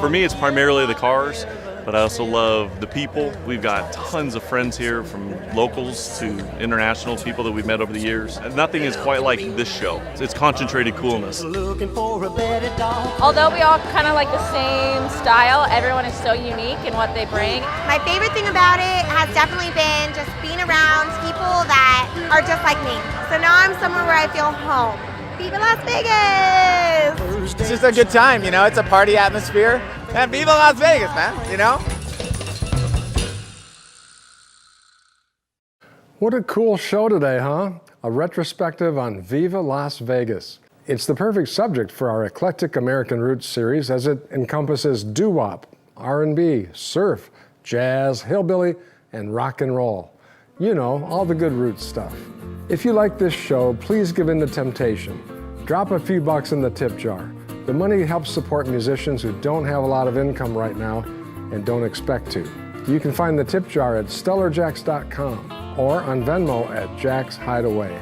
For me, it's primarily the cars, but I also love the people. We've got tons of friends here, from locals to international people that we've met over the years. And nothing is quite like this show. It's concentrated coolness. Although we all kind of like the same style, everyone is so unique in what they bring. My favorite thing about it has definitely been just being around people that are just like me. So now I'm somewhere where I feel home. Viva Las Vegas! It's just a good time, you know? It's a party atmosphere. And Viva Las Vegas, man, you know? What a cool show today, huh? A retrospective on Viva Las Vegas. It's the perfect subject for our Eclectic American Roots series as it encompasses doo-wop, R&B, surf, jazz, hillbilly, and rock and roll. You know, all the good roots stuff. If you like this show, please give in to temptation. Drop a few bucks in the tip jar. The money helps support musicians who don't have a lot of income right now and don't expect to. You can find the tip jar at stellarjacks.com or on Venmo at Jack's Hideaway.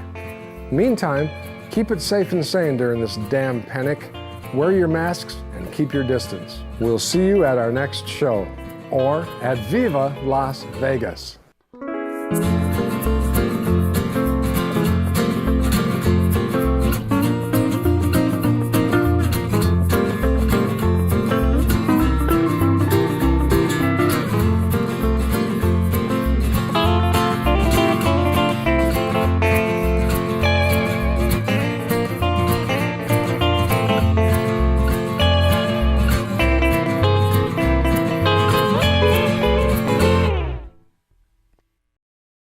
Meantime, keep it safe and sane during this damn panic. Wear your masks and keep your distance. We'll see you at our next show or at Viva Las Vegas.